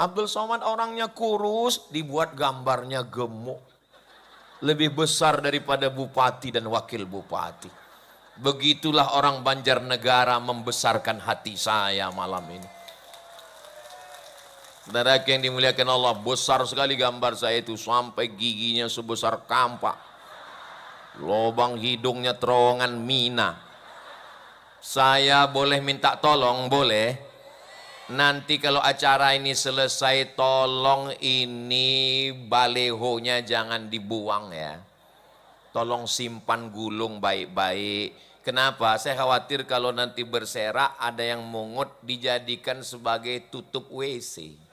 Abdul Somad orangnya kurus, dibuat gambarnya gemuk. Lebih besar daripada bupati dan wakil bupati. Begitulah orang Banjarnegara membesarkan hati saya malam ini. Saudara yang dimuliakan Allah, besar sekali gambar saya itu, sampai giginya sebesar kampak. Lobang hidungnya terowongan mina. Saya boleh minta tolong? Boleh? Nanti kalau acara ini selesai, tolong ini balehonya jangan dibuang ya. Tolong simpan gulung baik-baik. Kenapa? Saya khawatir kalau nanti berserak ada yang mungut dijadikan sebagai tutup WC.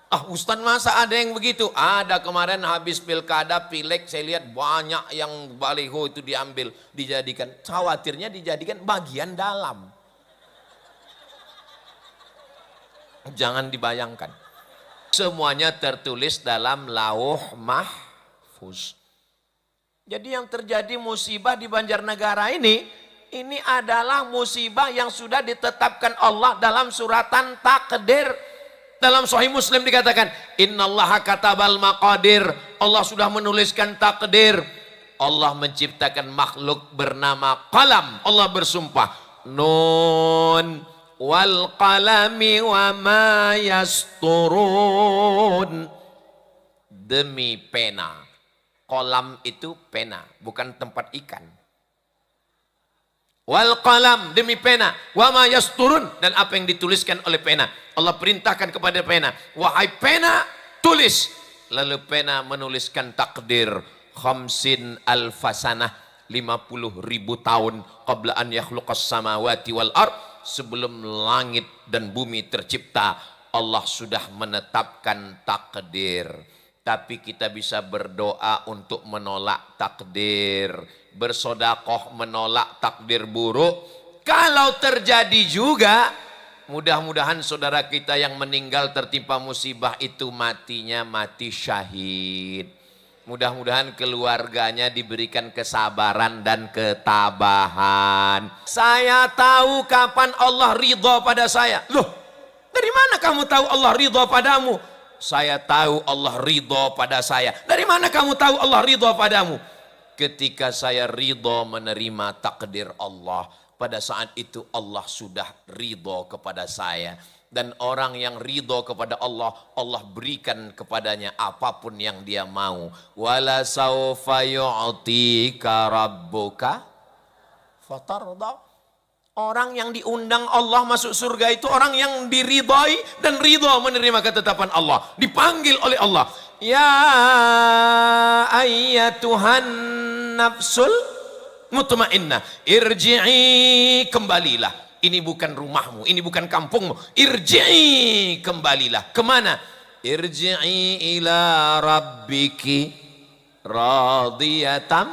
Ah Ustaz, masa ada yang begitu? Ada, kemarin habis pilkada, pileg, saya lihat banyak yang baliho itu diambil, dijadikan, khawatirnya dijadikan bagian dalam. Jangan dibayangkan. Semuanya tertulis dalam lauh mahfuz. Jadi yang terjadi musibah di Banjarnegara ini adalah musibah yang sudah ditetapkan Allah dalam suratan takdir. Dalam Sahih Muslim dikatakan, innallaha katabal maqadir. Allah sudah menuliskan takdir. Allah menciptakan makhluk bernama qalam. Allah bersumpah, nun wal qalami wa ma yasturun. Demi pena. Kolam itu pena, bukan tempat ikan. Wal qalam, demi pena, wa ma yasturun, dan apa yang dituliskan oleh pena. Allah perintahkan kepada pena, wahai pena, tulis. Lalu pena menuliskan takdir. Khamsin alfasanah, 50.000 tahun qabla an yakhluqas samawati wal ard, sebelum langit dan bumi tercipta, Allah sudah menetapkan takdir. Tapi kita bisa berdoa untuk menolak takdir, bersodakoh menolak takdir buruk. Kalau terjadi juga, mudah-mudahan saudara kita yang meninggal tertimpa musibah itu matinya mati syahid. Mudah-mudahan keluarganya diberikan kesabaran dan ketabahan. Saya tahu kapan Allah ridha pada saya. Loh, dari mana kamu tahu Allah ridha padamu? Saya tahu Allah ridha pada saya. Dari mana kamu tahu Allah ridha padamu? Ketika saya ridha menerima takdir Allah, pada saat itu Allah sudah ridha kepada saya. Dan orang yang ridha kepada Allah, Allah berikan kepadanya apapun yang dia mau. Wala saufa yu'tika rabbuka fatarda. Orang yang diundang Allah masuk surga itu orang yang diridhai dan ridha menerima ketetapan Allah. Dipanggil oleh Allah. Ya ayyatuhan nafsul mutmainnah, irji'i, kembalilah. Ini bukan rumahmu, ini bukan kampungmu. Irji'i, kembalilah. Kemana? Irji'i ila rabbiki radiyatan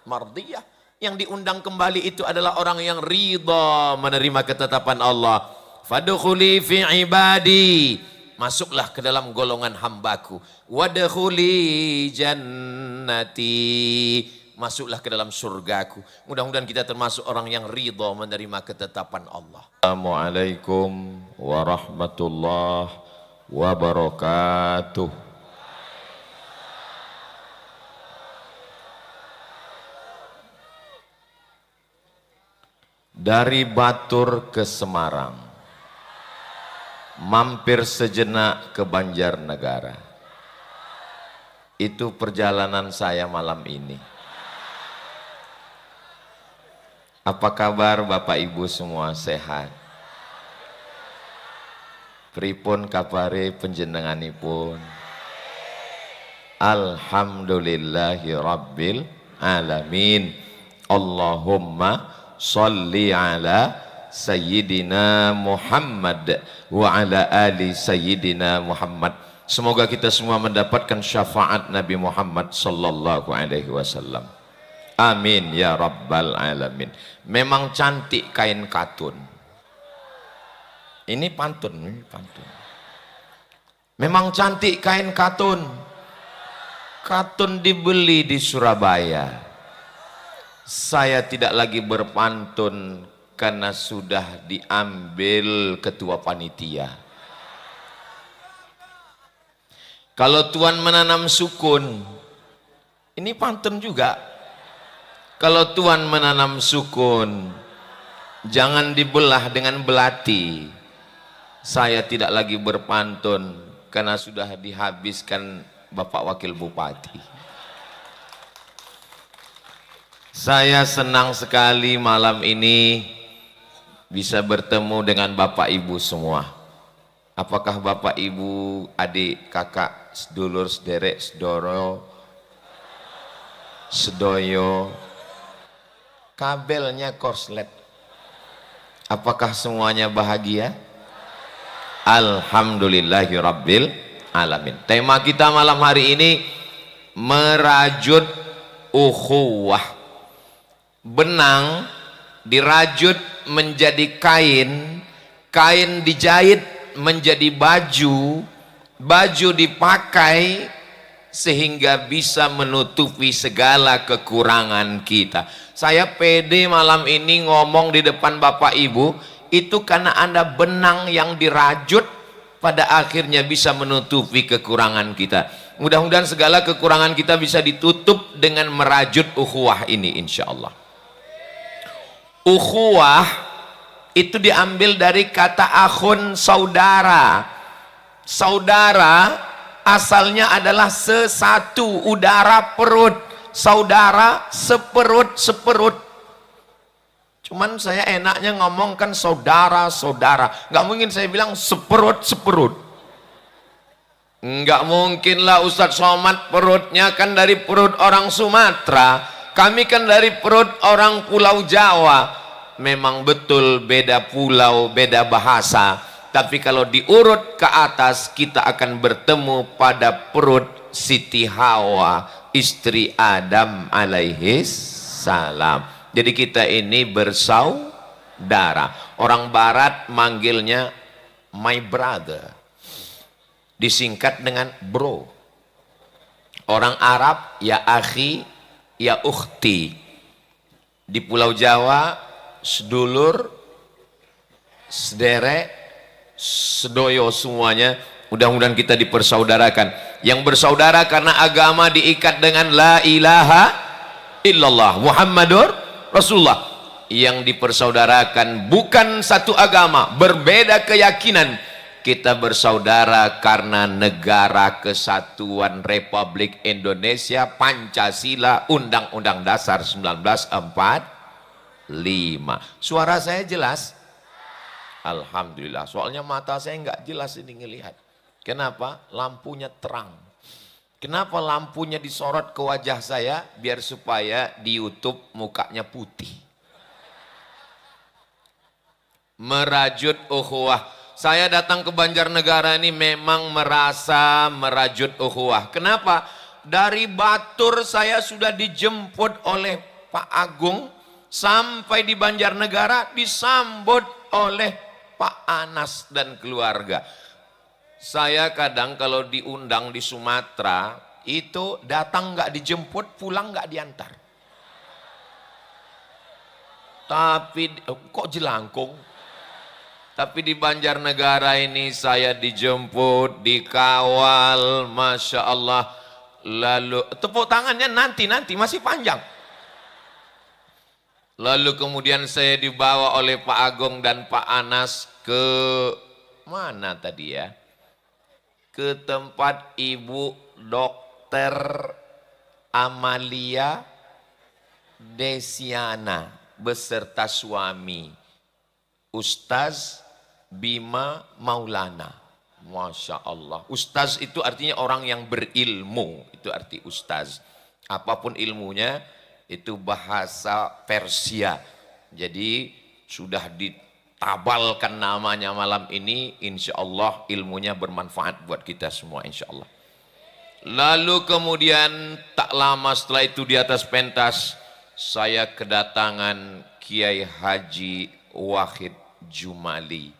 mardiyah. Yang diundang kembali itu adalah orang yang ridha menerima ketetapan Allah. Fadkhuli fi ibadi, masuklah ke dalam golongan hambaku. Wadkhuli jannati, masuklah ke dalam surgaku. Mudah-mudahan kita termasuk orang yang ridha menerima ketetapan Allah. Assalamualaikum warahmatullahi wabarakatuh. Dari Batur ke Semarang, mampir sejenak ke Banjarnegara. Itu perjalanan saya malam ini. Apa kabar Bapak Ibu semua, sehat? Pripun kabare panjenenganipun? Alhamdulillahi rabbil alamin. Allahumma Salli ala Sayyidina Muhammad wa ala ali Sayyidina Muhammad. Semoga kita semua mendapatkan syafaat Nabi Muhammad sallallahu alaihi wasallam. Amin ya rabbal alamin. Memang cantik kain katun. Ini pantun, ini pantun. Memang cantik kain katun. Katun dibeli di Surabaya. Saya tidak lagi berpantun karena sudah diambil ketua panitia. Kalau Tuhan menanam sukun, ini pantun juga. Kalau Tuhan menanam sukun, jangan dibelah dengan belati. Saya tidak lagi berpantun karena sudah dihabiskan Bapak Wakil Bupati. Saya senang sekali malam ini bisa bertemu dengan Bapak Ibu semua. Apakah Bapak Ibu, adik, kakak, sedulur, sederek, sedoro, sedoyo, kabelnya korslet, apakah semuanya bahagia? Alhamdulillahirabbil alamin. Tema kita malam hari ini merajut ukhuwah. Benang dirajut menjadi kain, kain dijahit menjadi baju, baju dipakai sehingga bisa menutupi segala kekurangan kita. Saya pede malam ini ngomong di depan Bapak Ibu, itu karena Anda benang yang dirajut pada akhirnya bisa menutupi kekurangan kita. Mudah-mudahan segala kekurangan kita bisa ditutup dengan merajut ukhuwah ini, insya Allah. Ukhuwah itu diambil dari kata akhun, saudara. Saudara asalnya adalah sesatu, udara perut. Saudara seperut. Cuman saya enaknya ngomongkan saudara. Nggak mungkin saya bilang seperut. Nggak mungkin lah Ustadz Somad perutnya kan dari perut orang Sumatera. Kami kan dari perut orang Pulau Jawa. Memang betul beda pulau, beda bahasa, tapi kalau diurut ke atas kita akan bertemu pada perut Siti Hawa, istri Adam alaihi salam. Jadi kita ini bersaudara. Orang barat manggilnya my brother, disingkat dengan bro. Orang Arab ya akhi, ya ukhti. Di Pulau Jawa sedulur, sederek, sedoyo semuanya. Mudah-mudahan kita dipersaudarakan. Yang bersaudara karena agama diikat dengan la ilaha illallah Muhammadur Rasulullah. Yang dipersaudarakan bukan satu agama, berbeda keyakinan. Kita bersaudara karena Negara Kesatuan Republik Indonesia, Pancasila, Undang-Undang Dasar 1945. Suara saya jelas? Alhamdulillah. Soalnya mata saya nggak jelas ini ngelihat. Kenapa? Lampunya terang. Kenapa lampunya disorot ke wajah saya? Biar supaya di YouTube mukanya putih. Merajut ukhuwah. Saya datang ke Banjarnegara ini memang merasa merajut ukhuwah. Kenapa? Dari Batur saya sudah dijemput oleh Pak Agung. Sampai di Banjarnegara disambut oleh Pak Anas dan keluarga. Saya kadang kalau diundang di Sumatera, itu datang nggak dijemput, pulang nggak diantar. Tapi, kok jelangkung? Tapi di Banjarnegara ini saya dijemput, dikawal, Masya Allah. Lalu, tepuk tangannya nanti masih panjang. Lalu kemudian saya dibawa oleh Pak Agung dan Pak Anas ke mana tadi ya? Ke tempat Ibu Dokter Amalia Desiana beserta suami Ustaz Bima Maulana. Masya Allah. Ustaz itu artinya orang yang berilmu. Itu arti ustaz. Apapun ilmunya, itu bahasa Persia. Jadi sudah ditabalkan namanya malam ini. Insya Allah ilmunya bermanfaat buat kita semua, insya Allah. Lalu kemudian tak lama setelah itu di atas pentas saya kedatangan Kiai Haji Wahid Jumali.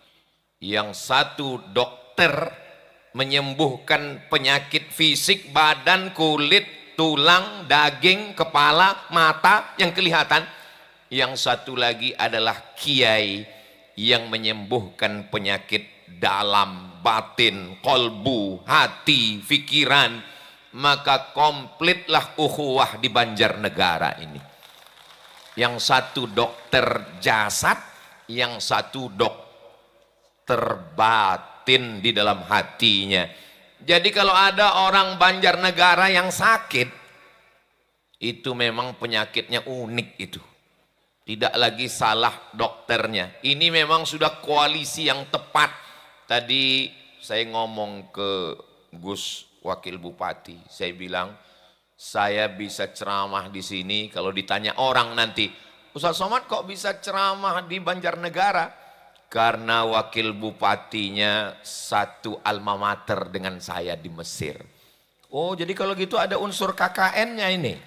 Yang satu dokter menyembuhkan penyakit fisik badan, kulit, tulang, daging, kepala, mata yang kelihatan. Yang satu lagi adalah kiai yang menyembuhkan penyakit dalam, batin, kolbu, hati, pikiran. Maka komplitlah ukhuwah di Banjarnegara ini. Yang satu dokter jasad, yang satu dokter batin di dalam hatinya. Jadi kalau ada orang Banjarnegara yang sakit, itu memang penyakitnya unik itu. Tidak lagi salah dokternya. Ini memang sudah koalisi yang tepat. Tadi saya ngomong ke Gus Wakil Bupati, saya bilang, saya bisa ceramah di sini kalau ditanya orang nanti, Ustaz Somad kok bisa ceramah di Banjarnegara? Karena wakil bupatinya satu alma mater dengan saya di Mesir. Oh, jadi kalau gitu ada unsur KKN-nya ini?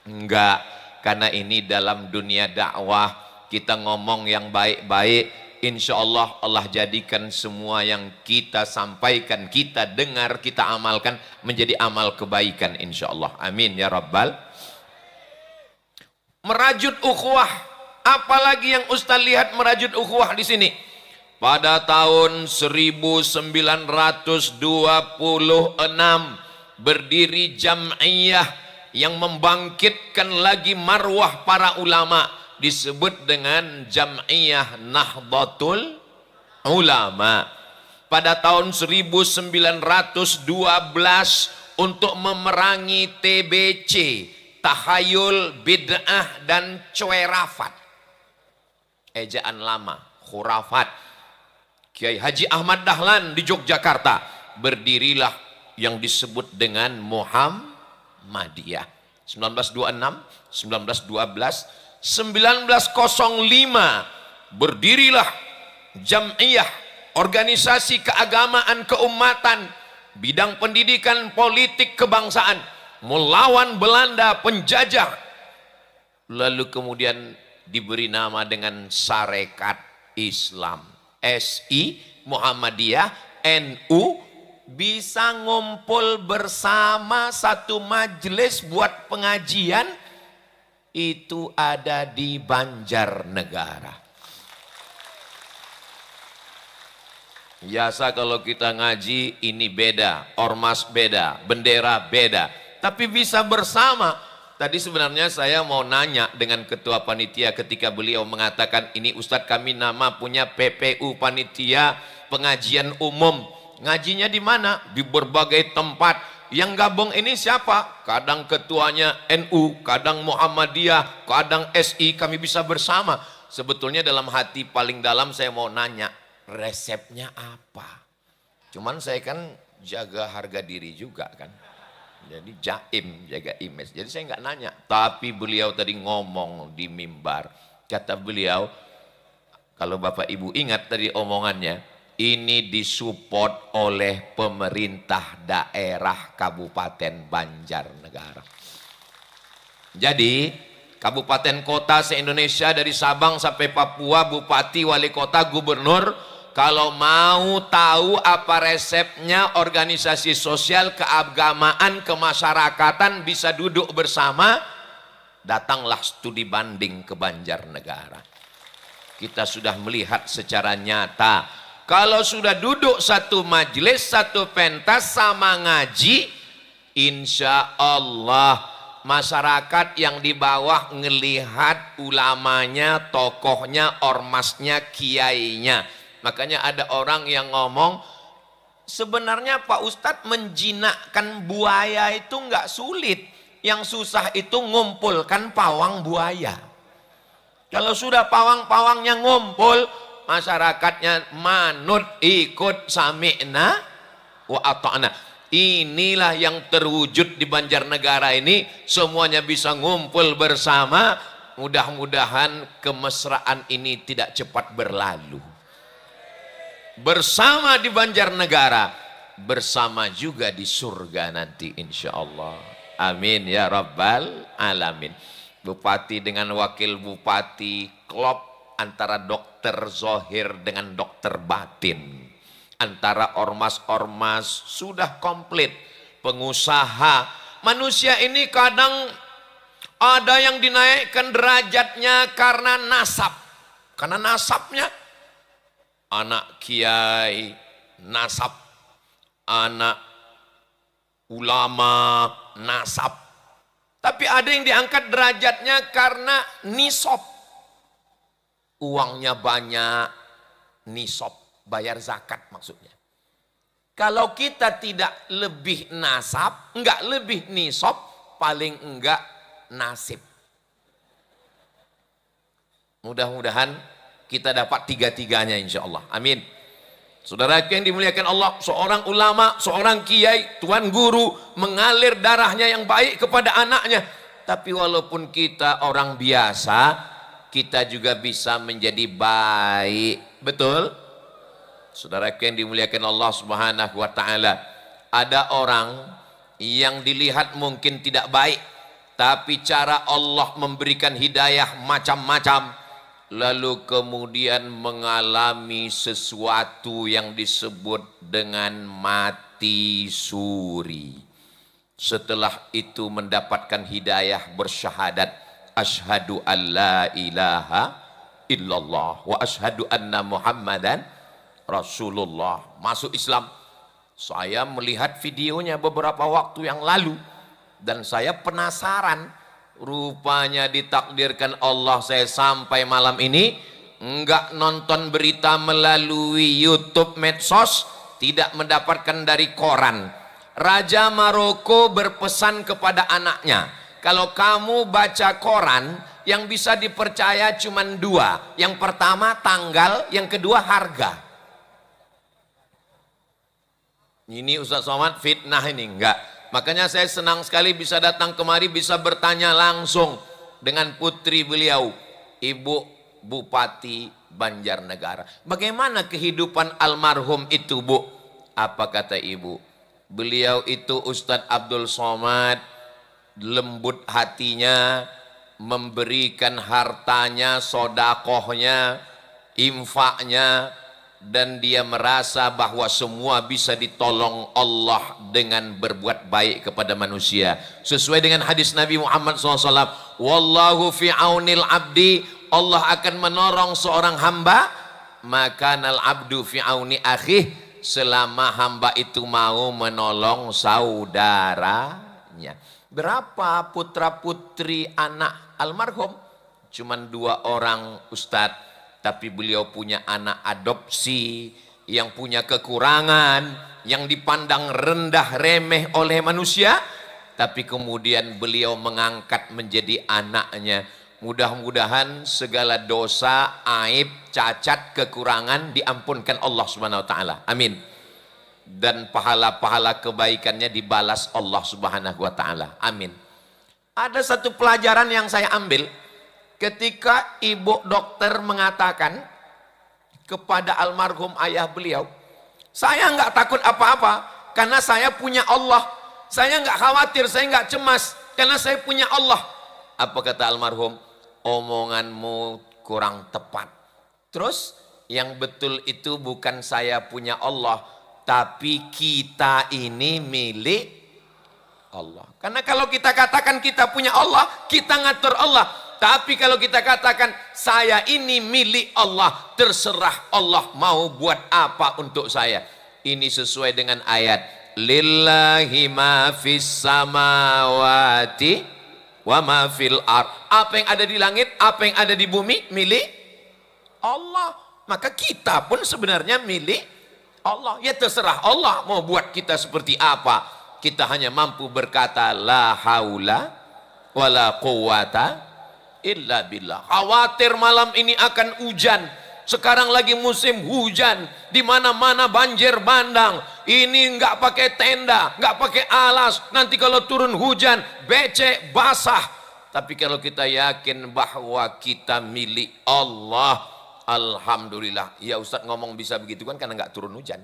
Enggak, karena ini dalam dunia dakwah kita ngomong yang baik-baik. Insya Allah Allah jadikan semua yang kita sampaikan, kita dengar, kita amalkan menjadi amal kebaikan insya Allah. Amin ya Rabbal. Merajut ukhuwah, apalagi yang Ustaz lihat merajut ukhuwah di sini. Pada tahun 1926 berdiri jam'iyah yang membangkitkan lagi marwah para ulama, disebut dengan Jam'iyah Nahdlatul Ulama. Pada tahun 1912 untuk memerangi TBC, tahayul, bid'ah dan cuerafat. Ejaan lama, khurafat. Kiai Haji Ahmad Dahlan di Yogyakarta, berdirilah yang disebut dengan Muhammadiyah. 1926, 1912, 1905 berdirilah Jam'iyah, organisasi keagamaan keumatan, bidang pendidikan, politik, kebangsaan, melawan Belanda penjajah. Lalu kemudian diberi nama dengan Sarekat Islam, SI, Muhammadiyah, NU, bisa ngumpul bersama satu majelis buat pengajian. Itu ada di Banjarnegara. Biasa kalau kita ngaji ini beda, ormas beda, bendera beda, tapi bisa bersama. Tadi sebenarnya saya mau nanya dengan ketua panitia ketika beliau mengatakan, ini Ustadz kami nama punya PPU, panitia pengajian umum. Ngajinya di mana? Di berbagai tempat. Yang gabung ini siapa? Kadang ketuanya NU, kadang Muhammadiyah, kadang SI, kami bisa bersama. Sebetulnya dalam hati paling dalam saya mau nanya, resepnya apa? Cuman saya kan jaga harga diri juga kan. Jadi jaim, jaga image. Jadi saya nggak nanya. Tapi beliau tadi ngomong di mimbar. Kata beliau, kalau Bapak Ibu ingat tadi omongannya, ini disupport oleh pemerintah daerah Kabupaten Banjarnegara. Jadi kabupaten kota se-Indonesia dari Sabang sampai Papua, bupati, wali kota, gubernur, kalau mau tahu apa resepnya organisasi sosial, keagamaan, kemasyarakatan bisa duduk bersama, datanglah studi banding ke Banjarnegara. Kita sudah melihat secara nyata, kalau sudah duduk satu majelis, satu pentas sama ngaji, insya Allah masyarakat yang di bawah ngelihat ulamanya, tokohnya, ormasnya, kiainya. Makanya ada orang yang ngomong, sebenarnya Pak Ustadz menjinakkan buaya itu nggak sulit. Yang susah itu ngumpulkan pawang buaya. Kalau sudah pawang-pawangnya ngumpul, masyarakatnya manut, ikut, sami'na wa ata'na. Inilah yang terwujud di Banjarnegara ini. Semuanya bisa ngumpul bersama. Mudah-mudahan kemesraan ini tidak cepat berlalu. Bersama di Banjarnegara, bersama juga di surga nanti insya Allah. Amin ya Rabbal Alamin. Bupati dengan wakil bupati klop antara dokter zohir dengan dokter batin, antara ormas-ormas sudah komplit. Pengusaha, manusia ini kadang Ada yang dinaikkan derajatnya karena nasab. Karena nasabnya anak kiai, nasab, anak ulama, nasab. Tapi ada yang diangkat derajatnya karena nisab. Uangnya banyak, nisab, bayar zakat maksudnya. Kalau kita tidak lebih nasab, enggak lebih nisab, paling enggak nasib. Mudah-mudahan kita dapat tiga-tiganya insya Allah. Amin. Saudara yang dimuliakan Allah, seorang ulama, seorang kiai, tuan guru, mengalir darahnya yang baik kepada anaknya. Tapi walaupun kita orang biasa, kita juga bisa menjadi baik. Betul? Saudara yang dimuliakan Allah Subhanahu wa taala, ada orang yang dilihat mungkin tidak baik, tapi cara Allah memberikan hidayah macam-macam, lalu kemudian mengalami sesuatu yang disebut dengan mati suri. Setelah itu mendapatkan hidayah, bersyahadat, asyhadu an la ilaha illallah wa asyhadu anna Muhammadan Rasulullah, masuk Islam. Saya melihat videonya beberapa waktu yang lalu dan saya penasaran. Rupanya ditakdirkan Allah saya sampai malam ini enggak nonton berita melalui YouTube, medsos, tidak mendapatkan dari koran. Raja Maroko berpesan kepada anaknya, kalau kamu baca koran, yang bisa dipercaya cuma dua. Yang pertama tanggal, yang kedua harga. Ini Ustaz Somad fitnah ini? Enggak. Makanya saya senang sekali bisa datang kemari, bisa bertanya langsung dengan putri beliau, Ibu Bupati Banjarnegara. Bagaimana kehidupan almarhum itu, Bu? Apa kata ibu? Beliau itu Ustadz Abdul Somad, lembut hatinya, memberikan hartanya, sodakohnya, infaknya, dan dia merasa bahwa semua bisa ditolong Allah dengan berbuat baik kepada manusia. Sesuai dengan hadis Nabi Muhammad SAW, wallahu fi aunil abdi, Allah akan menolong seorang hamba, maka nal abdu fi auni akhih, selama hamba itu mau menolong saudaranya. Berapa putra putri anak almarhum? Cuman 2 orang Ustadz. Tapi beliau punya anak adopsi yang punya kekurangan, yang dipandang rendah remeh oleh manusia, tapi kemudian beliau mengangkat menjadi anaknya. Mudah-mudahan segala dosa, aib, cacat, kekurangan diampunkan Allah Subhanahu wa taala. Amin. Dan pahala-pahala kebaikannya dibalas Allah Subhanahu wa taala. Amin. Ada satu pelajaran yang saya ambil ketika ibu dokter mengatakan kepada almarhum ayah beliau, saya nggak takut apa-apa karena saya punya Allah. Saya nggak khawatir, saya nggak cemas karena saya punya Allah. Apa kata almarhum? Omonganmu kurang tepat. Terus yang betul itu bukan saya punya Allah, tapi kita ini milik Allah. Karena kalau kita katakan kita punya Allah, kita ngatur Allah. Tapi kalau kita katakan saya ini milik Allah, terserah Allah mau buat apa untuk saya. Ini sesuai dengan ayat lillahi ma fis samawati wa ma fil ard. Apa yang ada di langit, apa yang ada di bumi milik Allah. Maka kita pun sebenarnya milik Allah. Ya terserah Allah mau buat kita seperti apa. Kita hanya mampu berkata la haula wala quwata illa billah. Khawatir malam ini akan hujan. Sekarang lagi musim hujan, di mana-mana banjir bandang. Ini nggak pakai tenda, nggak pakai alas. Nanti kalau turun hujan, becek, basah. Tapi kalau kita yakin bahwa kita milik Allah, alhamdulillah. Ya Ustadz ngomong bisa begitu kan karena nggak turun hujan.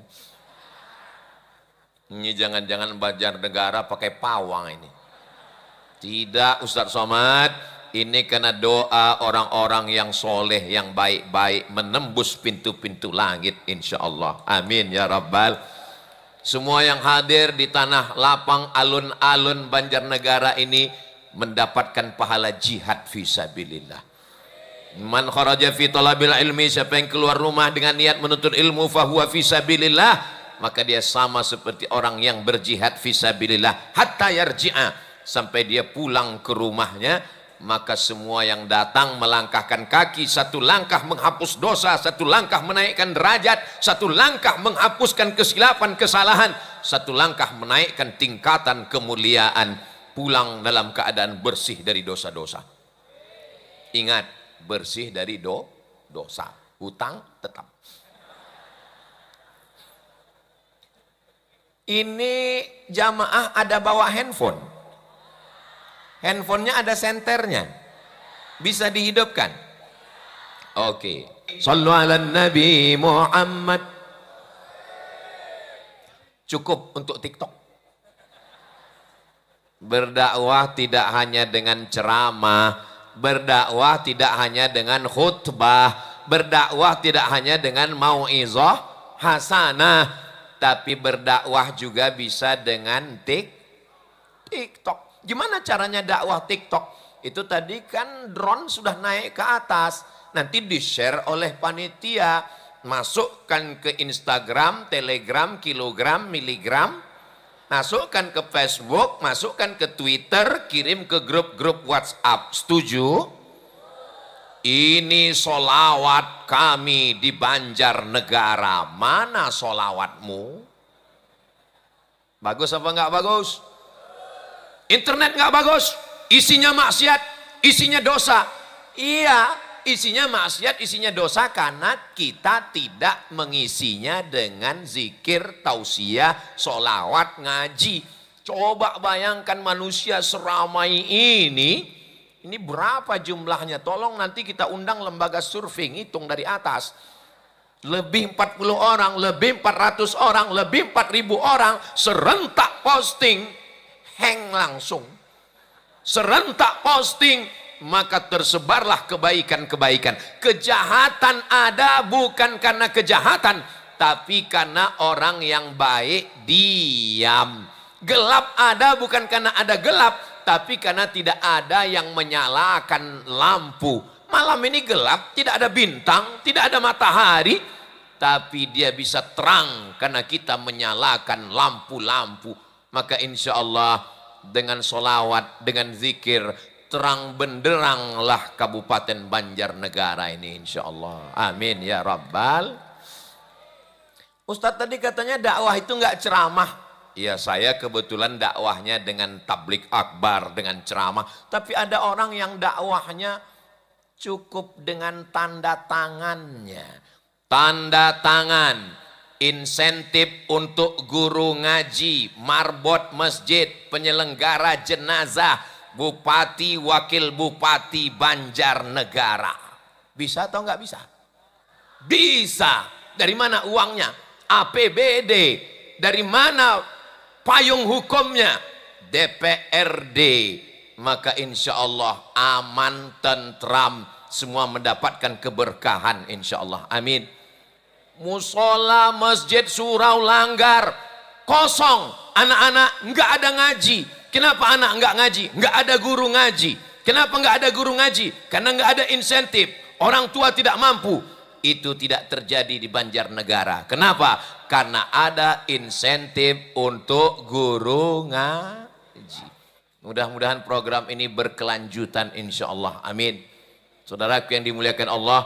Ini jangan-jangan Banjarnegara pakai pawang ini. Tidak Ustadz Somad. Ini karena doa orang-orang yang soleh, yang baik-baik, menembus pintu-pintu langit insya Allah. Amin ya Rabbal. Semua yang hadir di tanah lapang alun-alun Banjarnegara ini, mendapatkan pahala jihad fisabilillah. Man kharaja fi talabil ilmi, siapa yang keluar rumah dengan niat menuntut ilmu, fahuwa fisabilillah, maka dia sama seperti orang yang berjihad fisabilillah hatta yarji'a, sampai dia pulang ke rumahnya. Maka semua yang datang melangkahkan kaki, satu langkah menghapus dosa, satu langkah menaikkan derajat, satu langkah menghapuskan kesilapan kesalahan, satu langkah menaikkan tingkatan kemuliaan, pulang dalam keadaan bersih dari dosa-dosa. Ingat, bersih dari dosa, hutang tetap. Ini jamaah ada bawa handphone. Handphonenya ada senternya, bisa dihidupkan. Oke. Sallu ala Nabi Muhammad. Cukup untuk TikTok. Berdakwah tidak hanya dengan ceramah, berdakwah tidak hanya dengan khutbah, berdakwah tidak hanya dengan mau'izah hasanah, tapi berdakwah juga bisa dengan TikTok. Gimana caranya dakwah TikTok? Itu tadi kan drone sudah naik ke atas, nanti di-share oleh panitia, masukkan ke Instagram, Telegram, kilogram, miligram, masukkan ke Facebook, masukkan ke Twitter, kirim ke grup-grup WhatsApp. Setuju? Ini solawat kami di Banjarnegara. Mana solawatmu? Bagus apa enggak bagus? Internet nggak bagus, isinya maksiat, isinya dosa. Iya, isinya maksiat, isinya dosa karena kita tidak mengisinya dengan zikir, tausiah, sholawat, ngaji. Coba bayangkan manusia seramai ini berapa jumlahnya? Tolong nanti kita undang lembaga survei, hitung dari atas. Lebih 40 orang, lebih 400 orang, lebih 4.000 orang serentak posting. Hang langsung, serentak posting, maka tersebarlah kebaikan-kebaikan. Kejahatan ada bukan karena kejahatan, tapi karena orang yang baik diam. Gelap ada bukan karena ada gelap, tapi karena tidak ada yang menyalakan lampu. Malam ini gelap, tidak ada bintang, tidak ada matahari, tapi dia bisa terang karena kita menyalakan lampu-lampu. Maka insya Allah dengan solawat, dengan zikir, terang benderanglah Kabupaten Banjarnegara ini insya Allah. Amin ya Rabbal. Ustadz tadi katanya dakwah itu nggak ceramah. Ya saya kebetulan dakwahnya dengan tablik akbar, dengan ceramah. Tapi ada orang yang dakwahnya cukup dengan tanda tangannya. Tanda tangan. Insentif untuk guru ngaji, marbot masjid, penyelenggara jenazah, bupati, wakil bupati Banjarnegara. Bisa atau nggak bisa? Bisa. Dari mana uangnya? APBD. Dari mana payung hukumnya? DPRD. Maka insya Allah aman, tentram, semua mendapatkan keberkahan insya Allah. Amin. Musola, masjid, surau, langgar kosong, anak-anak nggak ada ngaji. Kenapa anak nggak ngaji? Nggak ada guru ngaji. Kenapa nggak ada guru ngaji? Karena nggak ada insentif. Orang tua tidak mampu. Itu tidak terjadi di Banjarnegara. Kenapa? Karena ada insentif untuk guru ngaji. Mudah-mudahan program ini berkelanjutan insya Allah. Amin. Saudaraku yang dimuliakan Allah,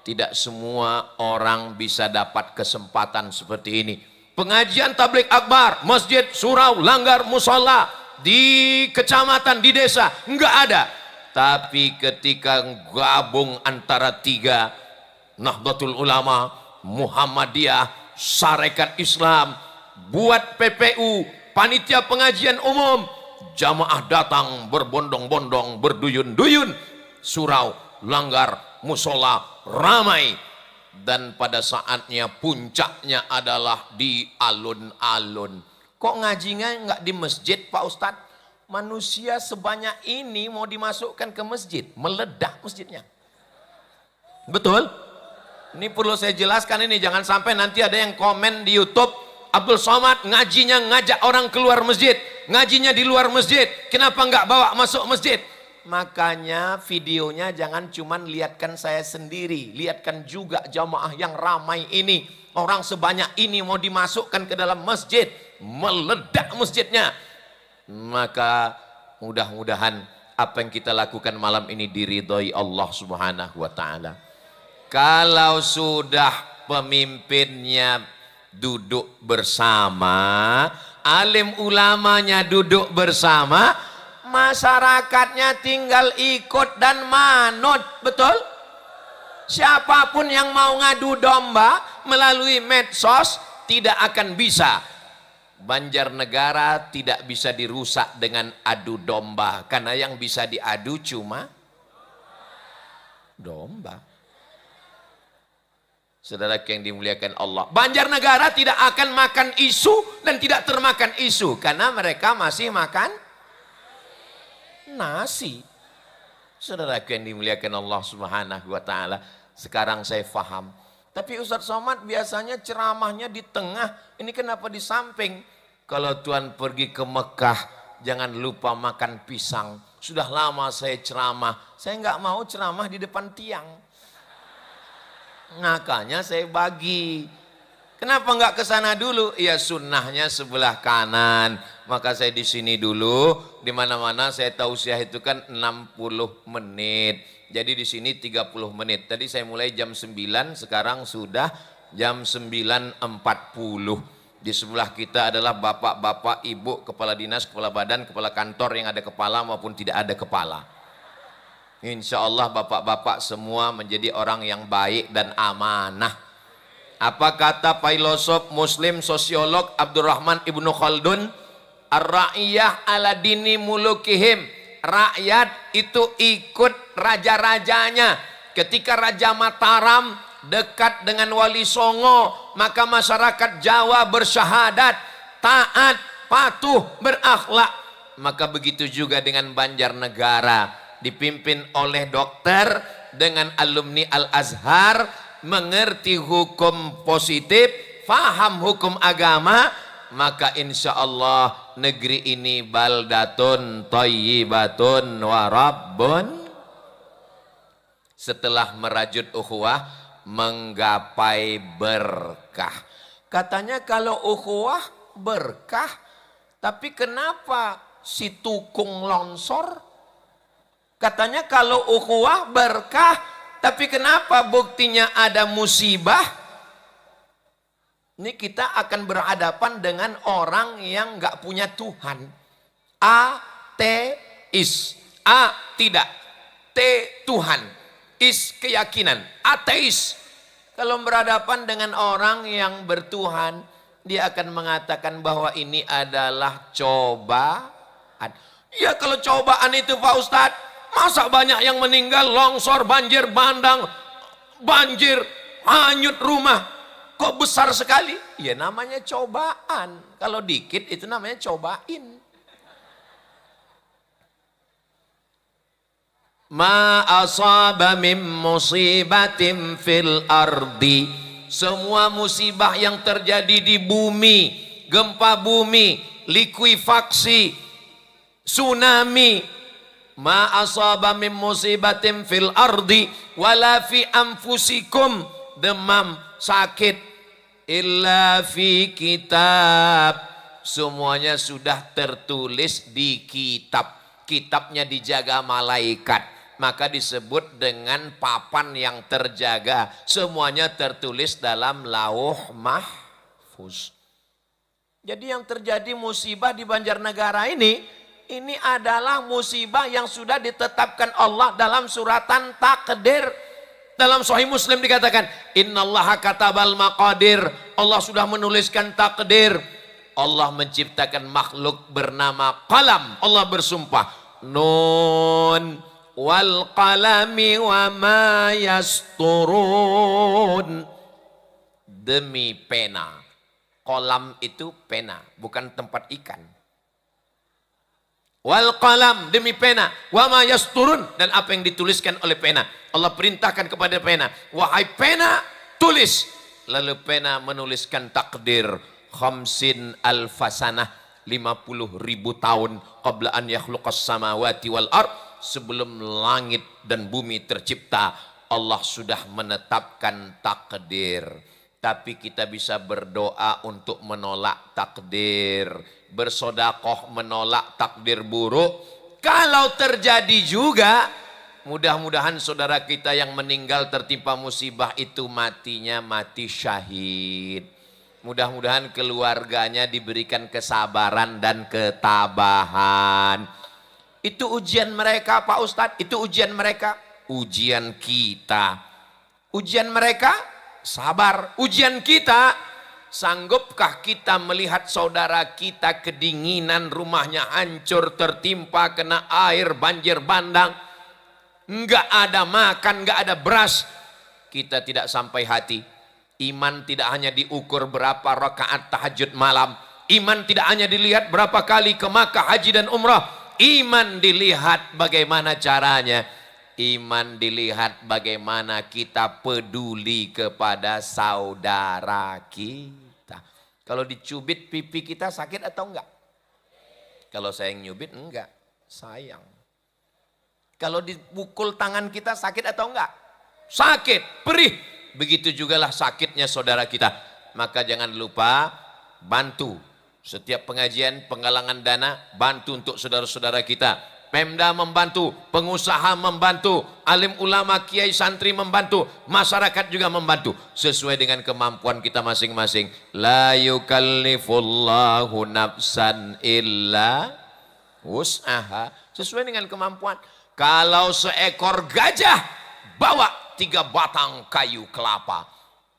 tidak semua orang bisa dapat kesempatan seperti ini. Pengajian tablik akbar, masjid, surau, langgar, musola di kecamatan, di desa enggak ada. Tapi ketika gabung antara tiga, Nahdlatul Ulama, Muhammadiyah, Sarekat Islam, buat PPU, panitia pengajian umum, jamaah datang berbondong-bondong, berduyun-duyun, surau, langgar, musola ramai, dan pada saatnya puncaknya adalah di alun-alun. Kok ngajinya nggak di masjid Pak Ustadz? Manusia sebanyak ini mau dimasukkan ke masjid, meledak masjidnya. Betul? Ini perlu saya jelaskan ini, jangan sampai nanti ada yang komen di YouTube, Abdul Somad ngajinya ngajak orang keluar masjid. ngajinya di luar masjid, kenapa nggak bawa masuk masjid? Makanya videonya jangan cuman lihatkan saya sendiri, lihatkan juga jamaah yang ramai ini. Orang sebanyak ini mau dimasukkan ke dalam masjid, meledak masjidnya. Maka mudah-mudahan apa yang kita lakukan malam ini diridhoi Allah Subhanahu wa taala. Kalau sudah pemimpinnya duduk bersama, alim ulamanya duduk bersama, masyarakatnya tinggal ikut dan manut, betul? Siapapun yang mau ngadu domba melalui medsos tidak akan bisa. Banjarnegara tidak bisa dirusak dengan adu domba, karena yang bisa diadu cuma domba. Saudara yang dimuliakan Allah, Banjarnegara tidak akan makan isu dan tidak termakan isu, karena mereka masih makan nasi. Saudara yang dimuliakan Allah Subhanahu wa taala, sekarang saya faham. Tapi Ustadz Somad biasanya ceramahnya di tengah, ini kenapa di samping? Kalau Tuhan pergi ke Mekah, jangan lupa makan pisang. Sudah lama saya ceramah, saya nggak mau ceramah di depan tiang. Makanya saya bagi. Kenapa nggak ke sana dulu? Ya sunnahnya sebelah kanan. Maka saya di sini dulu. Di mana-mana saya tausiah itu kan 60 menit. Jadi di sini 30 menit. Tadi saya mulai jam 9, sekarang sudah jam 9.40. Di sebelah kita adalah bapak-bapak, ibu, kepala dinas, kepala badan, kepala kantor yang ada kepala maupun tidak ada kepala. Insya Allah bapak-bapak semua menjadi orang yang baik dan amanah. Apa kata filosof muslim sosiolog Abdurrahman Ibnu Khaldun? Ar-ra'iyah ala dini mulukihim. Rakyat itu ikut raja-rajanya. Ketika Raja Mataram dekat dengan Wali Songo, maka masyarakat Jawa bersyahadat, taat, patuh, berakhlak. Maka begitu juga dengan Banjarnegara, dipimpin oleh dokter dengan alumni Al-Azhar, mengerti hukum positif, faham hukum agama, maka insya Allah negeri ini baldatun thayyibatun wa rabbun. Setelah merajut ukhuwah, menggapai berkah. Katanya kalau ukhuwah berkah, tapi kenapa si tukung longsor? Katanya kalau ukhuwah berkah, tapi kenapa buktinya ada musibah? Ini kita akan berhadapan dengan orang yang nggak punya Tuhan. Ateis. A tidak. T Tuhan. Is keyakinan. Ateis. Kalau berhadapan dengan orang yang bertuhan, dia akan mengatakan bahwa ini adalah cobaan. Ya kalau cobaan itu Pak Ustadz, masa banyak yang meninggal, longsor, banjir bandang, banjir, hanyut rumah. Kok besar sekali? Ya namanya cobaan. Kalau dikit itu namanya cobain. Ma asaba min musibatin fil ardi. Semua musibah yang terjadi di bumi, gempa bumi, likuifaksi, tsunami, ma asaba min musibatin fil ardi wala fi anfusikum, demam, sakit, illa fi kitab, semuanya sudah tertulis di kitab. Kitabnya dijaga malaikat, maka disebut dengan papan yang terjaga. Semuanya tertulis dalam lauh mahfuz. Jadi yang terjadi musibah di Banjarnegara ini adalah musibah yang sudah ditetapkan Allah dalam suratan takdir. Dalam Sahih Muslim dikatakan, innallaha katabal maqadir. Allah sudah menuliskan takdir. Allah menciptakan makhluk bernama qalam. Allah bersumpah, nun wal qalami wa ma yasturun. Demi pena. Qalam itu pena, bukan tempat ikan. Wal qalam, demi pena, wa ma yasturun, dan apa yang dituliskan oleh pena. Allah perintahkan kepada pena, wahai pena, tulis. Lalu pena menuliskan takdir khamsin alfasanah, 50.000 tahun qabla an yakhluqas samawati wal ard, sebelum langit dan bumi tercipta, Allah sudah menetapkan takdir. Tapi kita bisa berdoa untuk menolak takdir, bersodakoh menolak takdir buruk. Kalau terjadi juga, mudah-mudahan saudara kita yang meninggal tertimpa musibah itu matinya mati syahid. Mudah-mudahan keluarganya diberikan kesabaran dan ketabahan. Itu ujian mereka Pak Ustadz, itu ujian mereka. Ujian kita, ujian mereka sabar. Ujian kita, sanggupkah kita melihat saudara kita kedinginan, rumahnya hancur, tertimpa kena air banjir bandang, enggak ada makan, enggak ada beras, kita tidak sampai hati. Iman tidak hanya diukur berapa rakaat tahajud malam, iman tidak hanya dilihat berapa kali ke Makkah haji dan umrah, iman dilihat bagaimana caranya. Iman dilihat bagaimana kita peduli kepada saudara kita. Kalau dicubit pipi kita sakit atau enggak? Kalau saya yang nyubit enggak, sayang. Kalau dipukul tangan kita sakit atau enggak? Sakit, perih. Begitu jugalah sakitnya saudara kita. Maka jangan lupa bantu. Setiap pengajian, penggalangan dana, bantu untuk saudara-saudara kita. Pemda membantu, pengusaha membantu, alim ulama, kiai, santri membantu, masyarakat juga membantu sesuai dengan kemampuan kita masing-masing. La yukallifullahu nafsan illa wus'aha, sesuai dengan kemampuan. Kalau seekor gajah bawa 3 batang kayu kelapa,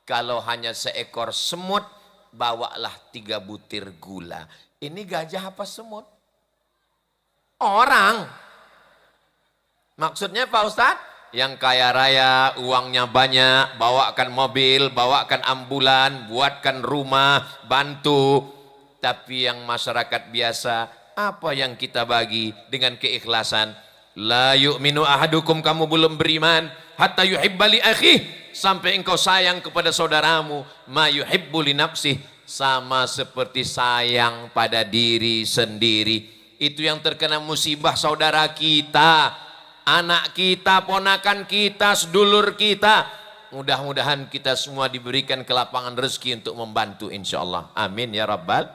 kalau hanya seekor semut bawalah 3 butir gula. Ini gajah apa semut? Orang. Maksudnya Pak Ustadz, yang kaya raya, uangnya banyak, bawakan mobil, bawakan ambulan, buatkan rumah, bantu. Tapi yang masyarakat biasa, apa yang kita bagi dengan keikhlasan? La yu'minu ahadukum, kamu belum beriman, hatta yuhibba li akhih, sampai engkau sayang kepada saudaramu, ma yuhibbu li nafsih, sama seperti sayang pada diri sendiri. Itu yang terkena musibah saudara kita, anak kita, ponakan kita, sedulur kita. Mudah-mudahan kita semua diberikan kelapangan rezeki untuk membantu insyaallah. Amin ya rabbal.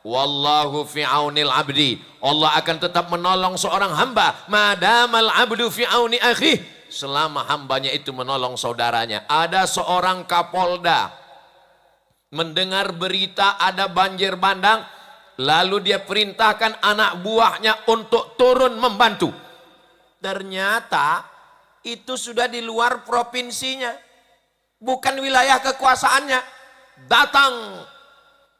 Wallahu fi aunil abdi. Allah akan tetap menolong seorang hamba madamal abdu fi auni akhih, selama hambanya itu menolong saudaranya. Ada seorang kapolda mendengar berita ada banjir bandang, lalu dia perintahkan anak buahnya untuk turun membantu. Ternyata itu sudah di luar provinsinya, bukan wilayah kekuasaannya. Datang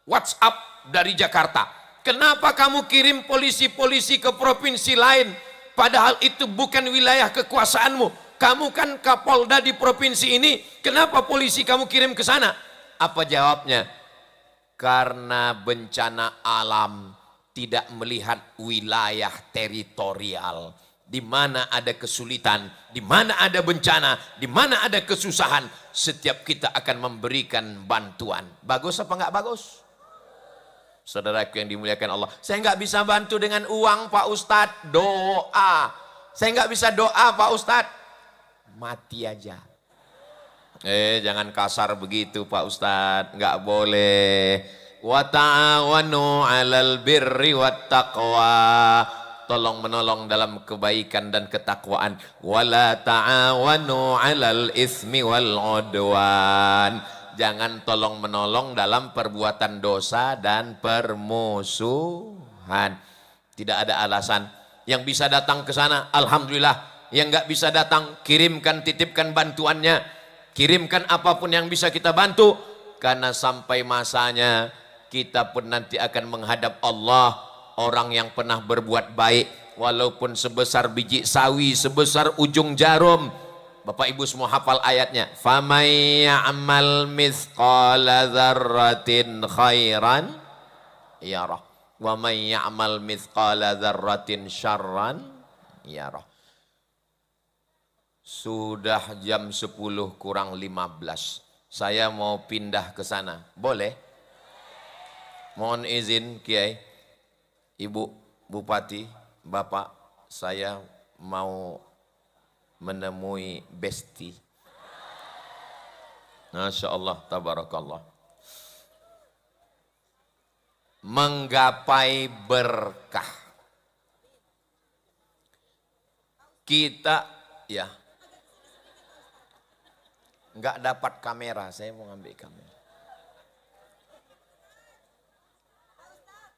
WhatsApp dari Jakarta, kenapa kamu kirim polisi-polisi ke provinsi lain, padahal itu bukan wilayah kekuasaanmu. Kamu kan kapolda di provinsi ini, kenapa polisi kamu kirim ke sana? Apa jawabnya? Karena bencana alam tidak melihat wilayah teritorial. Di mana ada kesulitan, di mana ada bencana, di mana ada kesusahan, setiap kita akan memberikan bantuan. Bagus apa enggak bagus? Saudaraku yang dimuliakan Allah, saya enggak bisa bantu dengan uang Pak Ustadz, doa. Saya enggak bisa doa Pak Ustadz, mati aja. Jangan kasar begitu Pak Ustadz, nggak boleh. Wa ta'awanu 'alal birri wat taqwa, tolong menolong dalam kebaikan dan ketakwaan. Wala ta'awanu 'alal ismi wal 'udwan, jangan tolong menolong dalam perbuatan dosa dan permusuhan. Tidak ada alasan. Yang bisa datang ke sana alhamdulillah, yang nggak bisa datang kirimkan, titipkan bantuannya. Kirimkan apapun yang bisa kita bantu, karena sampai masanya kita pun nanti akan menghadap Allah. Orang yang pernah berbuat baik, walaupun sebesar biji sawi, sebesar ujung jarum. Bapak Ibu semua hafal ayatnya. Famay ya'mal mithqala dzarratin khairan yarah, wa may ya'mal mithqala dzarratin syarran yarah. Sudah jam 10 kurang 15. Saya mau pindah ke sana. Boleh? Mohon izin Kiai. Ibu Bupati, Bapak, saya mau menemui Besti. Masya Allah, tabarakallah. Menggapai berkah. Kita, ya, nggak dapat kamera, saya mau ngambil kamera.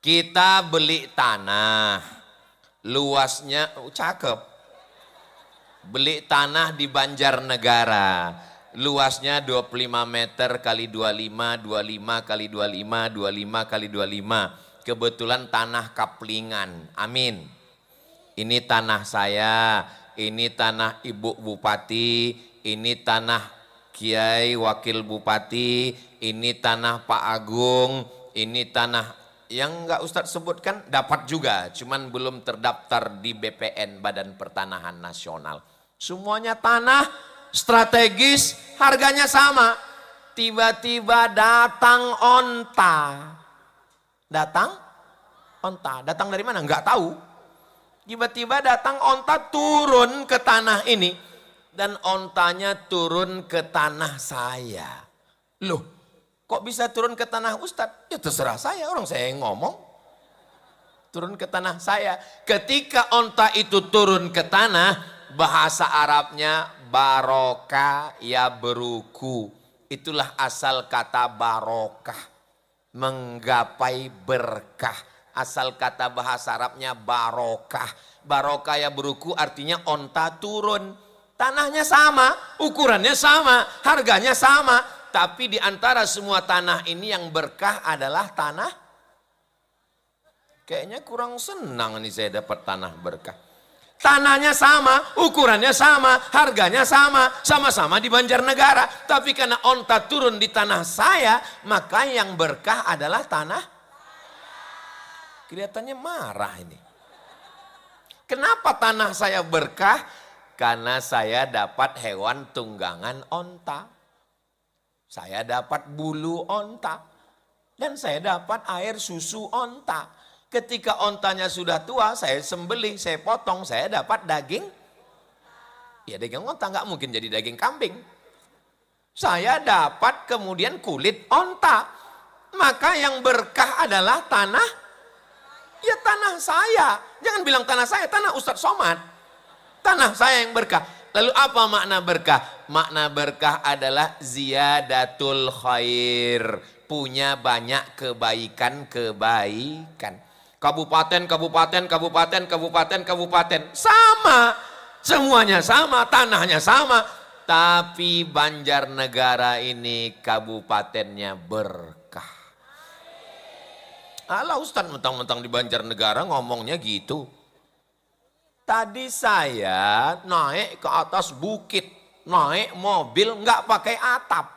Kita beli tanah, luasnya cakep. Beli tanah di Banjarnegara, luasnya 25 meter kali 25, 25 kali 25, 25 kali 25. Kebetulan tanah kaplingan, amin. Ini tanah saya, ini tanah Ibu Bupati, ini tanah Kiai Wakil Bupati, ini tanah Pak Agung, ini tanah yang enggak Ustadz sebutkan dapat juga, cuman belum terdaftar di BPN, Badan Pertanahan Nasional. Semuanya tanah strategis, harganya sama. Tiba-tiba datang onta. Datang onta. Datang dari mana? Enggak tahu. Tiba-tiba datang onta turun ke tanah ini. Dan ontanya turun ke tanah saya. Loh, kok bisa turun ke tanah Ustadz? Ya terserah saya, orang saya yang ngomong. Turun ke tanah saya. Ketika onta itu turun ke tanah, bahasa Arabnya barokah ya beruku. Itulah asal kata barokah. Menggapai berkah. Asal kata bahasa Arabnya barokah. Barokah ya beruku artinya onta turun. Tanahnya sama, ukurannya sama, harganya sama. Tapi di antara semua tanah ini yang berkah adalah tanah. Kayaknya kurang senang nih saya dapat tanah berkah. Tanahnya sama, ukurannya sama, harganya sama, sama-sama di Banjarnegara. Tapi karena onta turun di tanah saya, maka yang berkah adalah tanah. Kelihatannya marah ini. Kenapa tanah saya berkah? Karena saya dapat hewan tunggangan onta. Saya dapat bulu onta. Dan saya dapat air susu onta. Ketika ontanya sudah tua, saya sembelih, saya potong, saya dapat daging. Ya daging onta, nggak mungkin jadi daging kambing. Saya dapat kemudian kulit onta. Maka yang berkah adalah tanah. Ya tanah saya. Jangan bilang tanah saya, tanah Ustadz Somad. Tanah saya yang berkah. Lalu apa makna berkah? Makna berkah adalah ziyadatul khair. Punya banyak kebaikan-kebaikan. Kabupaten, kabupaten, kabupaten, kabupaten, kabupaten. Sama. Semuanya sama, tanahnya sama. Tapi Banjarnegara ini kabupatennya berkah. Alah Ustadz mentang-mentang di Banjarnegara ngomongnya gitu. Tadi saya naik ke atas bukit, naik mobil nggak pakai atap.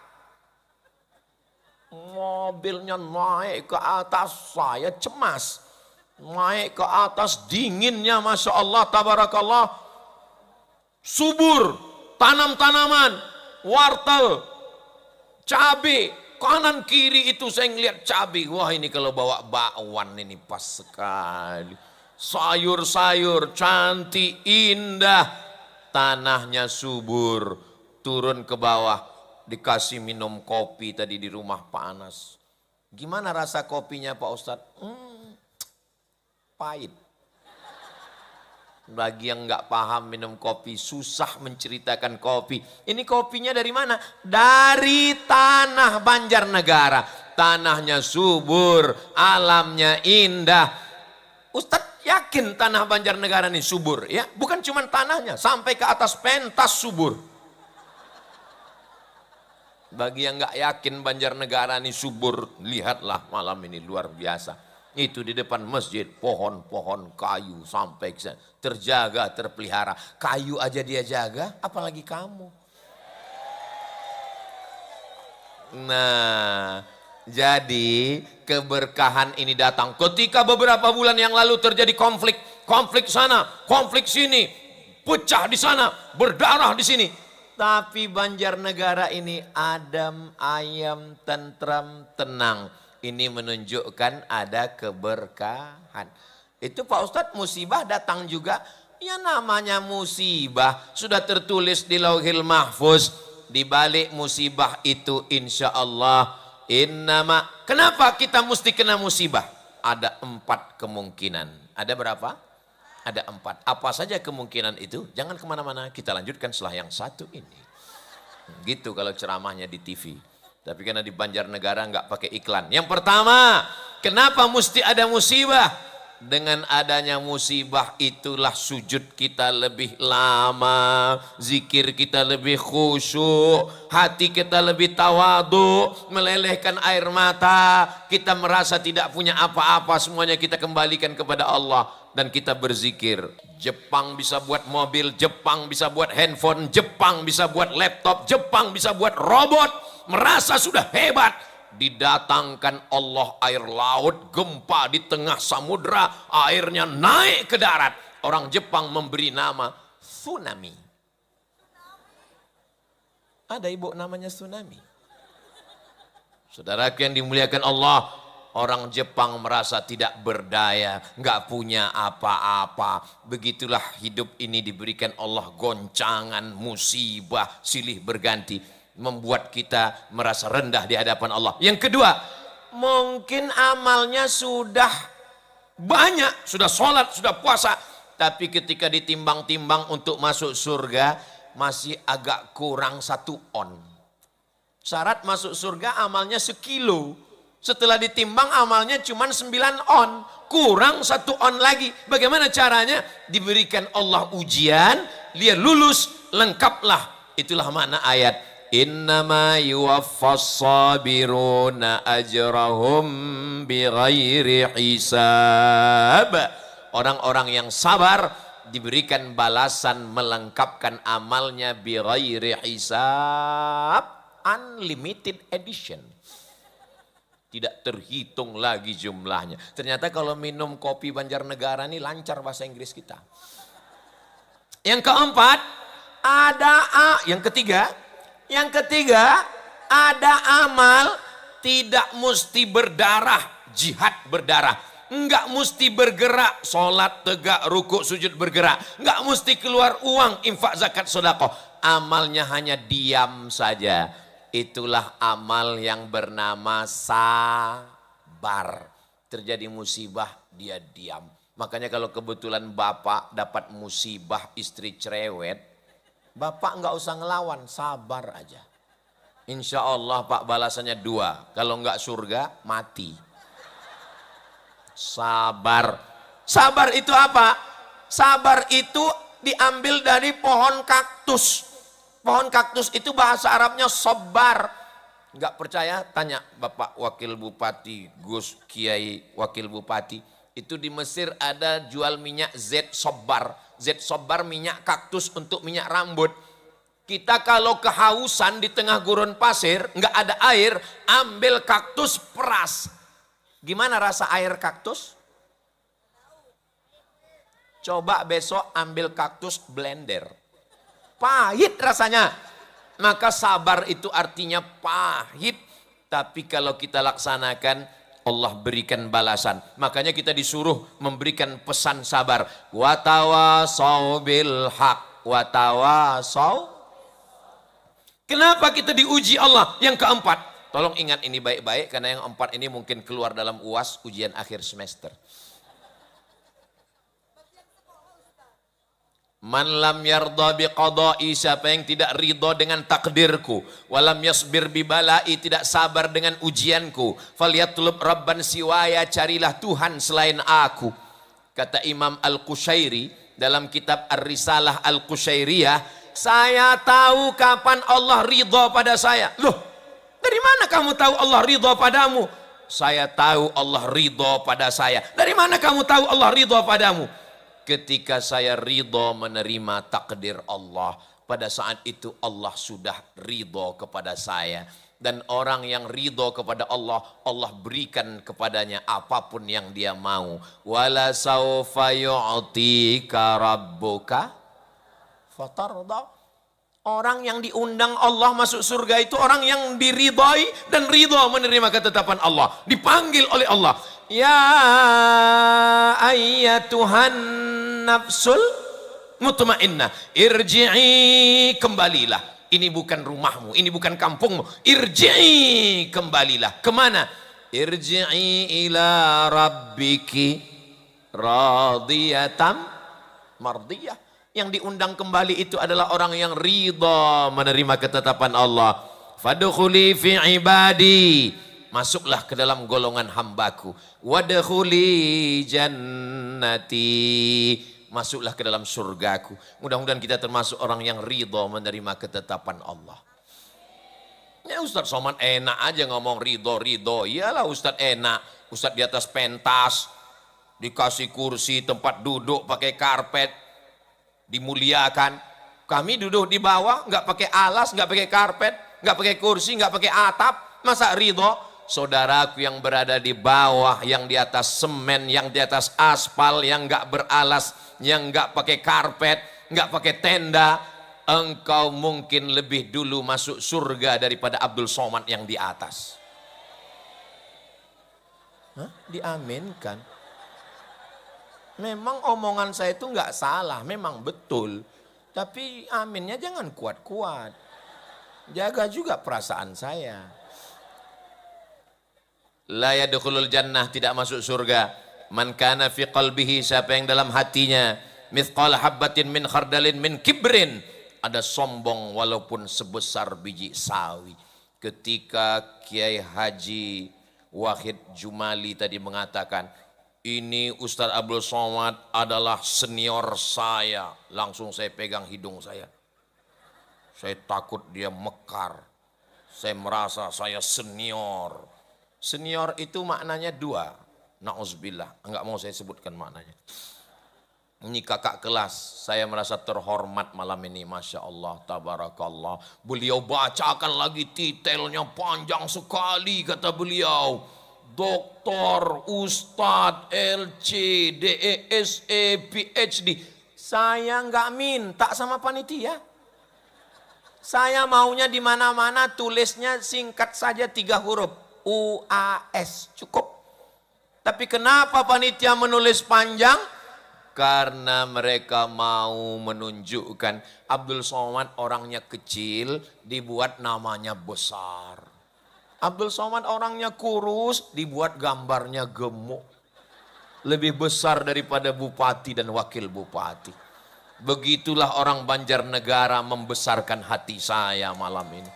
Mobilnya naik ke atas, saya cemas. Naik ke atas dinginnya, Masya Allah, tabarakallah. Subur, tanam-tanaman, wortel, cabai, kanan kiri itu saya ngeliat cabai. Wah ini kalau bawa bakwan ini pas sekali. Sayur-sayur cantik, indah. Tanahnya subur. Turun ke bawah. Dikasih minum kopi tadi di rumah Pak Anas. Gimana rasa kopinya Pak Ustadz? Pahit. Bagi yang nggak paham minum kopi, susah menceritakan kopi. Ini kopinya dari mana? Dari tanah Banjarnegara. Tanahnya subur, alamnya indah. Ustadz yakin tanah Banjarnegara ini subur ya? Bukan cuma tanahnya, sampai ke atas pentas subur. Bagi yang nggak yakin Banjarnegara ini subur, lihatlah malam ini luar biasa. Itu di depan masjid, pohon-pohon kayu sampai terjaga, terpelihara. Kayu aja dia jaga, apalagi kamu. Nah, jadi keberkahan ini datang ketika beberapa bulan yang lalu terjadi konflik. Konflik sana, konflik sini, pecah di sana, berdarah di sini. Tapi Banjarnegara ini adem, ayem, tentram, tenang. Ini menunjukkan ada keberkahan. Itu Pak Ustadz musibah datang juga. Ya namanya musibah. Sudah tertulis di Lauhil Mahfuz. Di balik musibah itu insya Allah. Kenapa kita mesti kena musibah? Ada 4 kemungkinan. Ada berapa? Ada 4. Apa saja kemungkinan itu? Jangan kemana-mana. Kita lanjutkan setelah yang satu ini. Gitu kalau ceramahnya di TV. Tapi karena di Banjarnegara nggak pakai iklan. Yang pertama, kenapa mesti ada musibah? Dengan adanya musibah itulah sujud kita lebih lama, zikir kita lebih khusyuk, hati kita lebih tawadu, melelehkan air mata, kita merasa tidak punya apa-apa, semuanya kita kembalikan kepada Allah dan kita berzikir. Jepang bisa buat mobil, Jepang bisa buat handphone, Jepang bisa buat laptop, Jepang bisa buat robot, merasa sudah hebat. Didatangkan Allah air laut, gempa di tengah samudra, airnya naik ke darat. Orang Jepang memberi nama tsunami. Ada ibu namanya tsunami. Saudaraku yang dimuliakan Allah, orang Jepang merasa tidak berdaya, nggak punya apa-apa. Begitulah hidup ini diberikan Allah goncangan, musibah, silih berganti. Membuat kita merasa rendah di hadapan Allah. Yang kedua, mungkin amalnya sudah banyak, sudah sholat, sudah puasa. Tapi ketika ditimbang-timbang untuk masuk surga, masih agak kurang 1 on. Syarat masuk surga amalnya 1 kilo. Setelah ditimbang amalnya cuma 9 on. Kurang 1 on lagi. Bagaimana caranya? Diberikan Allah ujian, dia lulus, lengkaplah. Itulah makna ayat. Innama yuwaffas sabiruna ajrahum bighairi hisab. Orang-orang yang sabar diberikan balasan melengkapkan amalnya bighairi hisab. Unlimited edition. Tidak terhitung lagi jumlahnya. Ternyata kalau minum kopi Banjarnegara ini lancar bahasa Inggris kita. Yang keempat, Yang ketiga, ada amal tidak mesti berdarah, jihad berdarah. Enggak mesti bergerak, sholat, tegak, rukuk, sujud bergerak. Enggak mesti keluar uang, infak, zakat, sedekah. Amalnya hanya diam saja. Itulah amal yang bernama sabar. Terjadi musibah, dia diam. Makanya kalau kebetulan bapak dapat musibah istri cerewet, bapak nggak usah ngelawan, sabar aja. Insya Allah Pak balasannya 2. Kalau nggak surga, mati. Sabar. Sabar itu apa? Sabar itu diambil dari pohon kaktus. Pohon kaktus itu bahasa Arabnya sobar. Nggak percaya? Tanya Bapak Wakil Bupati, Gus Kiai Wakil Bupati. Itu di Mesir ada jual minyak Z sobar. Z sobar minyak kaktus untuk minyak rambut. Kita kalau kehausan di tengah gurun pasir, nggak ada air, ambil kaktus peras. Gimana rasa air kaktus? Coba besok ambil kaktus blender. Pahit rasanya. Maka sabar itu artinya pahit. Tapi kalau kita laksanakan, Allah berikan balasan. Makanya kita disuruh memberikan pesan sabar. Watawasau bil haq. Watawasau. Kenapa kita diuji Allah? Yang keempat. Tolong ingat ini baik-baik. Karena yang 4 ini mungkin keluar dalam UAS ujian akhir semester. Man lam yarda biqada'i, siapa yang tidak ridha dengan takdirku, walam yasbir bibalai, tidak sabar dengan ujianku, falyatlub rabban siwaya, carilah Tuhan selain aku. Kata Imam Al-Qushairi dalam kitab Ar-Risalah Al-Qushairiyah, saya tahu kapan Allah ridha pada saya. Loh, dari mana kamu tahu Allah ridha padamu? Saya tahu Allah ridha pada saya. Dari mana kamu tahu Allah ridha padamu? Ketika saya ridho menerima takdir Allah, pada saat itu Allah sudah ridho kepada saya. Dan orang yang ridho kepada Allah, Allah berikan kepadanya apapun yang dia mau. Wala saufa yu'tika rabbuka fatarda. Orang yang diundang Allah masuk surga itu orang yang diridhai dan ridho menerima ketetapan Allah. Dipanggil oleh Allah. Ya ayyatuhan nafsul mutmainnah. Irji'i, kembalilah. Ini bukan rumahmu, ini bukan kampungmu. Irji'i, kembalilah. Kemana? Irji'i ila rabbiki radiyatan mardiyah. Yang diundang kembali itu adalah orang yang ridha menerima ketetapan Allah. Fadkhuli fi ibadi, masuklah ke dalam golongan hambaku. Wadkhuli jannati, masuklah ke dalam surgaku. Mudah-mudahan kita termasuk orang yang ridha menerima ketetapan Allah. Ya Ustadz Somad enak aja ngomong ridho. Iyalah Ustadz enak. Ustadz di atas pentas, dikasih kursi, tempat duduk pakai karpet, dimuliakan. Kami duduk di bawah, nggak pakai alas, nggak pakai karpet, nggak pakai kursi, nggak pakai atap. Masa ridho? Saudaraku yang berada di bawah, yang di atas semen, yang di atas aspal, yang nggak beralas, yang nggak pakai karpet, nggak pakai tenda, engkau mungkin lebih dulu masuk surga daripada Abdul Somad yang di atas. Hah? Diaminkan. Memang omongan saya itu nggak salah, memang betul. Tapi aminnya jangan kuat-kuat. Jaga juga perasaan saya. La yadkhulul jannah, tidak masuk surga. Man kana fi qalbihi, siapa yang dalam hatinya mithqal habbatin min khardalin min kibrin, ada sombong walaupun sebesar biji sawi. Ketika Kiai Haji Wahid Jumali tadi mengatakan, ini Ustadz Abdul Somad adalah senior saya. Langsung saya pegang hidung saya. Saya takut dia mekar. Saya merasa saya senior. Senior itu maknanya dua. Na'udzubillah. Enggak mau saya sebutkan maknanya. Ini kakak kelas. Saya merasa terhormat malam ini. Masya Allah, tabarakallah. Beliau bacakan lagi titelnya panjang sekali kata beliau. Doktor, Ustadz, LC, DESE, PhD. Saya nggak minta sama panitia. Saya maunya di mana-mana tulisnya singkat saja 3 huruf. UAS, cukup. Tapi kenapa panitia menulis panjang? Karena mereka mau menunjukkan Abdul Somad orangnya kecil, dibuat namanya besar. Abdul Somad orangnya kurus, dibuat gambarnya gemuk. Lebih besar daripada bupati dan wakil bupati. Begitulah orang Banjarnegara membesarkan hati saya malam ini.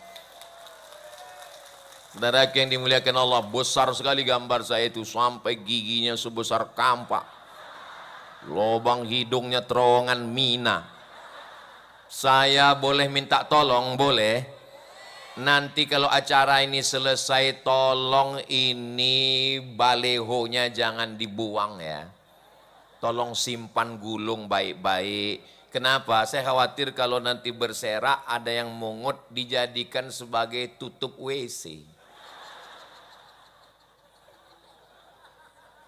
Saudara yang dimuliakan Allah, besar sekali gambar saya itu, sampai giginya sebesar kampak. Lobang hidungnya terowongan Mina. Saya boleh minta tolong, boleh? Nanti kalau acara ini selesai, tolong ini balehonya jangan dibuang ya. Tolong simpan gulung baik-baik. Kenapa? Saya khawatir kalau nanti berserak ada yang mungut dijadikan sebagai tutup WC.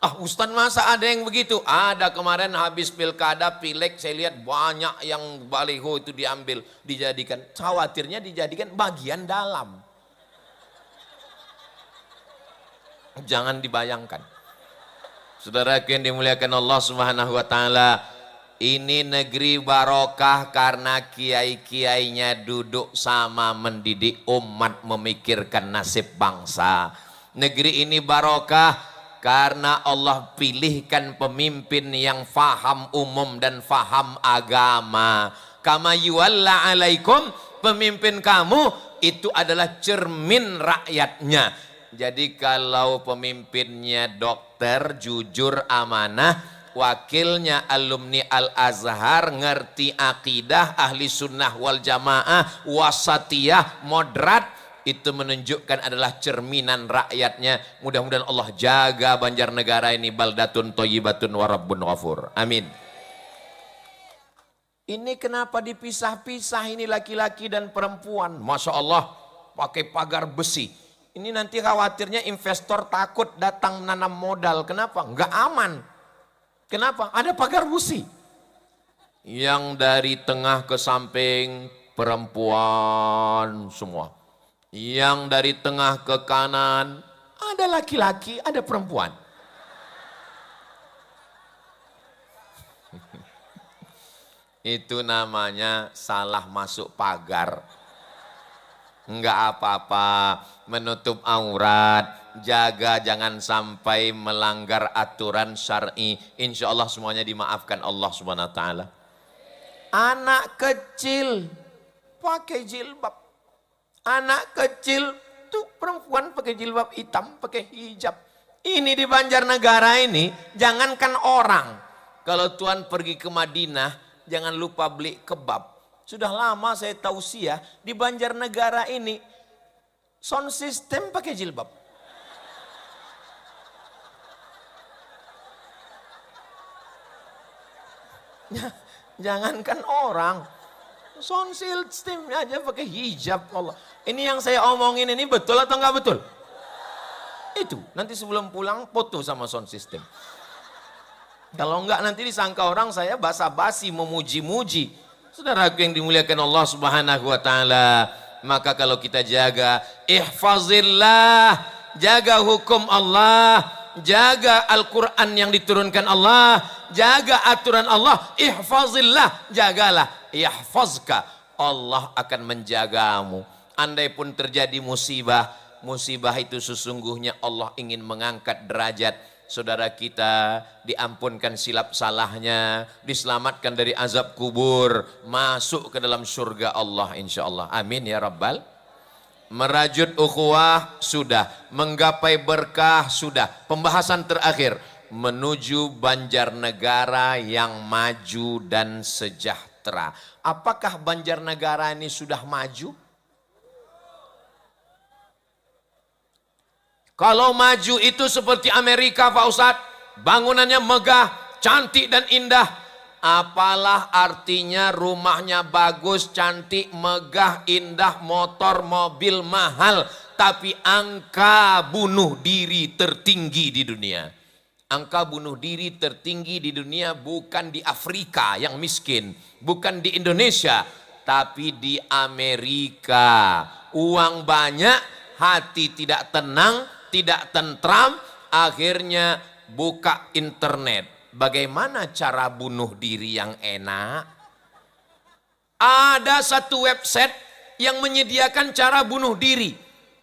Ah Ustaz, masa ada yang begitu? Ada, kemarin habis pilkada, pileg, saya lihat banyak yang baliho itu diambil, dijadikan. Khawatirnya dijadikan bagian dalam. Jangan dibayangkan. Saudara yang dimuliakan Allah Subhanahu wa taala, ini negeri barokah karena kiai-kiainya duduk sama mendidik umat memikirkan nasib bangsa. Negeri ini barokah karena Allah pilihkan pemimpin yang faham umum dan faham agama. Kama yuwalla alaikum, pemimpin kamu itu adalah cermin rakyatnya. Jadi kalau pemimpinnya dokter, jujur, amanah, wakilnya alumni Al-Azhar, ngerti akidah, ahli sunnah wal jamaah, wasatiyah, moderat, itu menunjukkan adalah cerminan rakyatnya. Mudah-mudahan Allah jaga Banjarnegara ini baldatun thayyibatun wa rabbun ghafur. Amin. Ini kenapa dipisah-pisah ini laki-laki dan perempuan? Masya Allah, pakai pagar besi. Ini nanti khawatirnya investor takut datang nanam modal. Kenapa? Enggak aman. Kenapa? Ada pagar besi. Yang dari tengah ke samping perempuan semua. Yang dari tengah ke kanan ada laki-laki, ada perempuan. Itu namanya salah masuk pagar. Enggak apa-apa, menutup aurat, jaga jangan sampai melanggar aturan syar'i. Insya Allah semuanya dimaafkan Allah Subhanahu wa taala. Anak kecil pakai jilbab. Anak kecil tuh perempuan pakai jilbab hitam, pakai hijab. Ini di Banjarnegara ini, jangankan orang. Kalau Tuhan pergi ke Madinah, jangan lupa beli kebab. Sudah lama saya tausiah di Banjarnegara ini sound system pakai jilbab. Jangankan orang, sound system aja pakai hijab. Allah. Ini yang saya omongin ini betul atau enggak betul? Itu nanti sebelum pulang foto sama sound system. Kalau enggak nanti disangka orang saya basa-basi memuji-muji. Saudaraku yang dimuliakan Allah Subhanahu wa taala, maka kalau kita jaga ihfazillah, jaga hukum Allah, jaga Al-Qur'an yang diturunkan Allah, jaga aturan Allah, ihfazillah, jagalah, yahfazka, Allah akan menjagamu. Andai pun terjadi musibah, musibah itu sesungguhnya Allah ingin mengangkat derajat saudara kita, diampunkan silap salahnya, diselamatkan dari azab kubur, masuk ke dalam surga Allah insya Allah. Amin ya Rabbal. Merajut ukhuwah sudah, menggapai berkah sudah. Pembahasan terakhir, menuju Banjarnegara yang maju dan sejahtera. Apakah Banjarnegara ini sudah maju? Kalau maju itu seperti Amerika Pak Ustadz, bangunannya megah, cantik dan indah. Apalah artinya rumahnya bagus, cantik, megah, indah, motor, mobil mahal. Tapi angka bunuh diri tertinggi di dunia. Angka bunuh diri tertinggi di dunia bukan di Afrika yang miskin. Bukan di Indonesia, tapi di Amerika. Uang banyak, hati tidak tenang, tidak tentram, akhirnya buka internet. Bagaimana cara bunuh diri yang enak? Ada satu website yang menyediakan cara bunuh diri.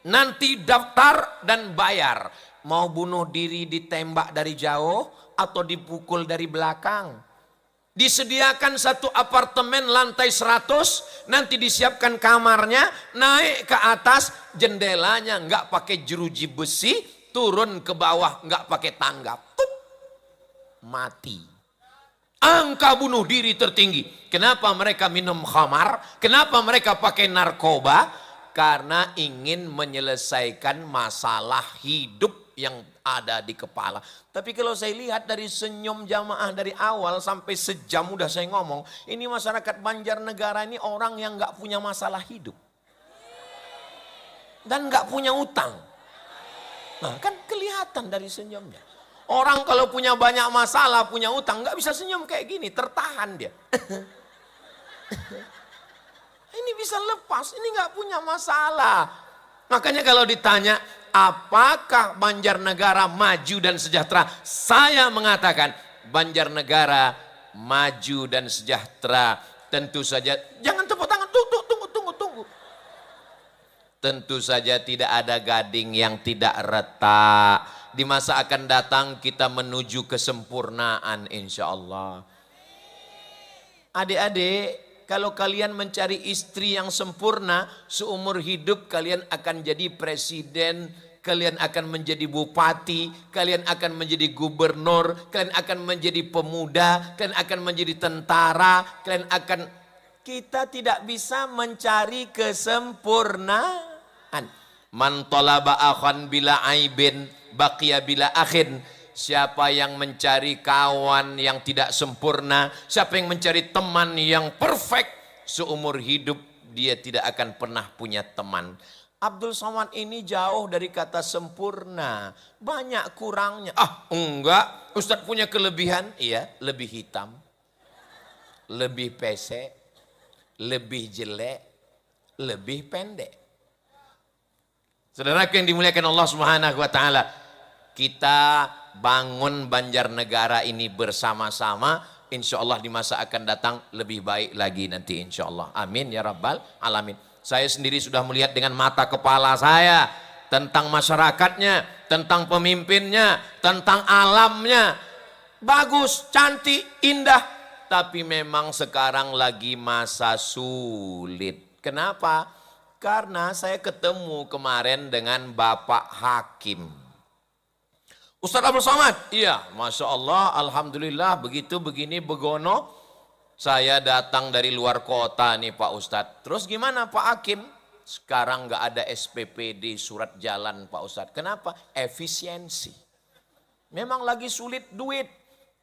Nanti daftar dan bayar. Mau bunuh diri ditembak dari jauh atau dipukul dari belakang. Disediakan satu apartemen lantai 100, nanti disiapkan kamarnya, naik ke atas, jendelanya nggak pakai jeruji besi, turun ke bawah nggak pakai tangga, tup, mati. Angka bunuh diri tertinggi. Kenapa mereka minum khamar? Kenapa mereka pakai narkoba? Karena ingin menyelesaikan masalah hidup yang ada di kepala. Tapi kalau saya lihat dari senyum jamaah dari awal sampai sejam udah saya ngomong, ini masyarakat Banjarnegara ini orang yang nggak punya masalah hidup dan nggak punya utang. Nah kan kelihatan dari senyumnya. Orang kalau punya banyak masalah, punya utang, nggak bisa senyum kayak gini, tertahan dia. Ini bisa lepas, ini nggak punya masalah. Makanya kalau ditanya, apakah Banjarnegara maju dan sejahtera? Saya mengatakan Banjarnegara maju dan sejahtera. Tentu saja, jangan tepuk tangan, tunggu. Tentu saja tidak ada gading yang tidak retak. Di masa akan datang kita menuju kesempurnaan insya Allah. Adik-adik, kalau kalian mencari istri yang sempurna, seumur hidup kalian akan jadi presiden, kalian akan menjadi bupati, kalian akan menjadi gubernur, kalian akan menjadi pemuda, kalian akan menjadi tentara, kalian akan... Kita tidak bisa mencari kesempurnaan. Man talaba akhan bila aibin, baqiya bila akhin. Siapa yang mencari kawan yang tidak sempurna, siapa yang mencari teman yang perfect, seumur hidup dia tidak akan pernah punya teman. Abdul Somad ini jauh dari kata sempurna, banyak kurangnya. Ah enggak, Ustadz punya kelebihan, iya lebih hitam, lebih pesek, lebih jelek, lebih pendek. Saudara yang dimuliakan Allah Subhanahu wa taala, kita bangun Banjarnegara ini bersama-sama, insya Allah di masa akan datang lebih baik lagi nanti insya Allah. Amin ya rabbal alamin. Saya sendiri sudah melihat dengan mata kepala saya tentang masyarakatnya, tentang pemimpinnya, tentang alamnya. Bagus, cantik, indah. Tapi memang sekarang lagi masa sulit. Kenapa? Karena saya ketemu kemarin dengan Bapak Hakim. Ustadz Abdul Somad, iya, Masya Allah, Alhamdulillah, begitu, begini, begono. Saya datang dari luar kota nih Pak Ustadz. Terus gimana Pak Hakim? Sekarang nggak ada SPPD, surat jalan Pak Ustadz. Kenapa? Efisiensi. Memang lagi sulit duit.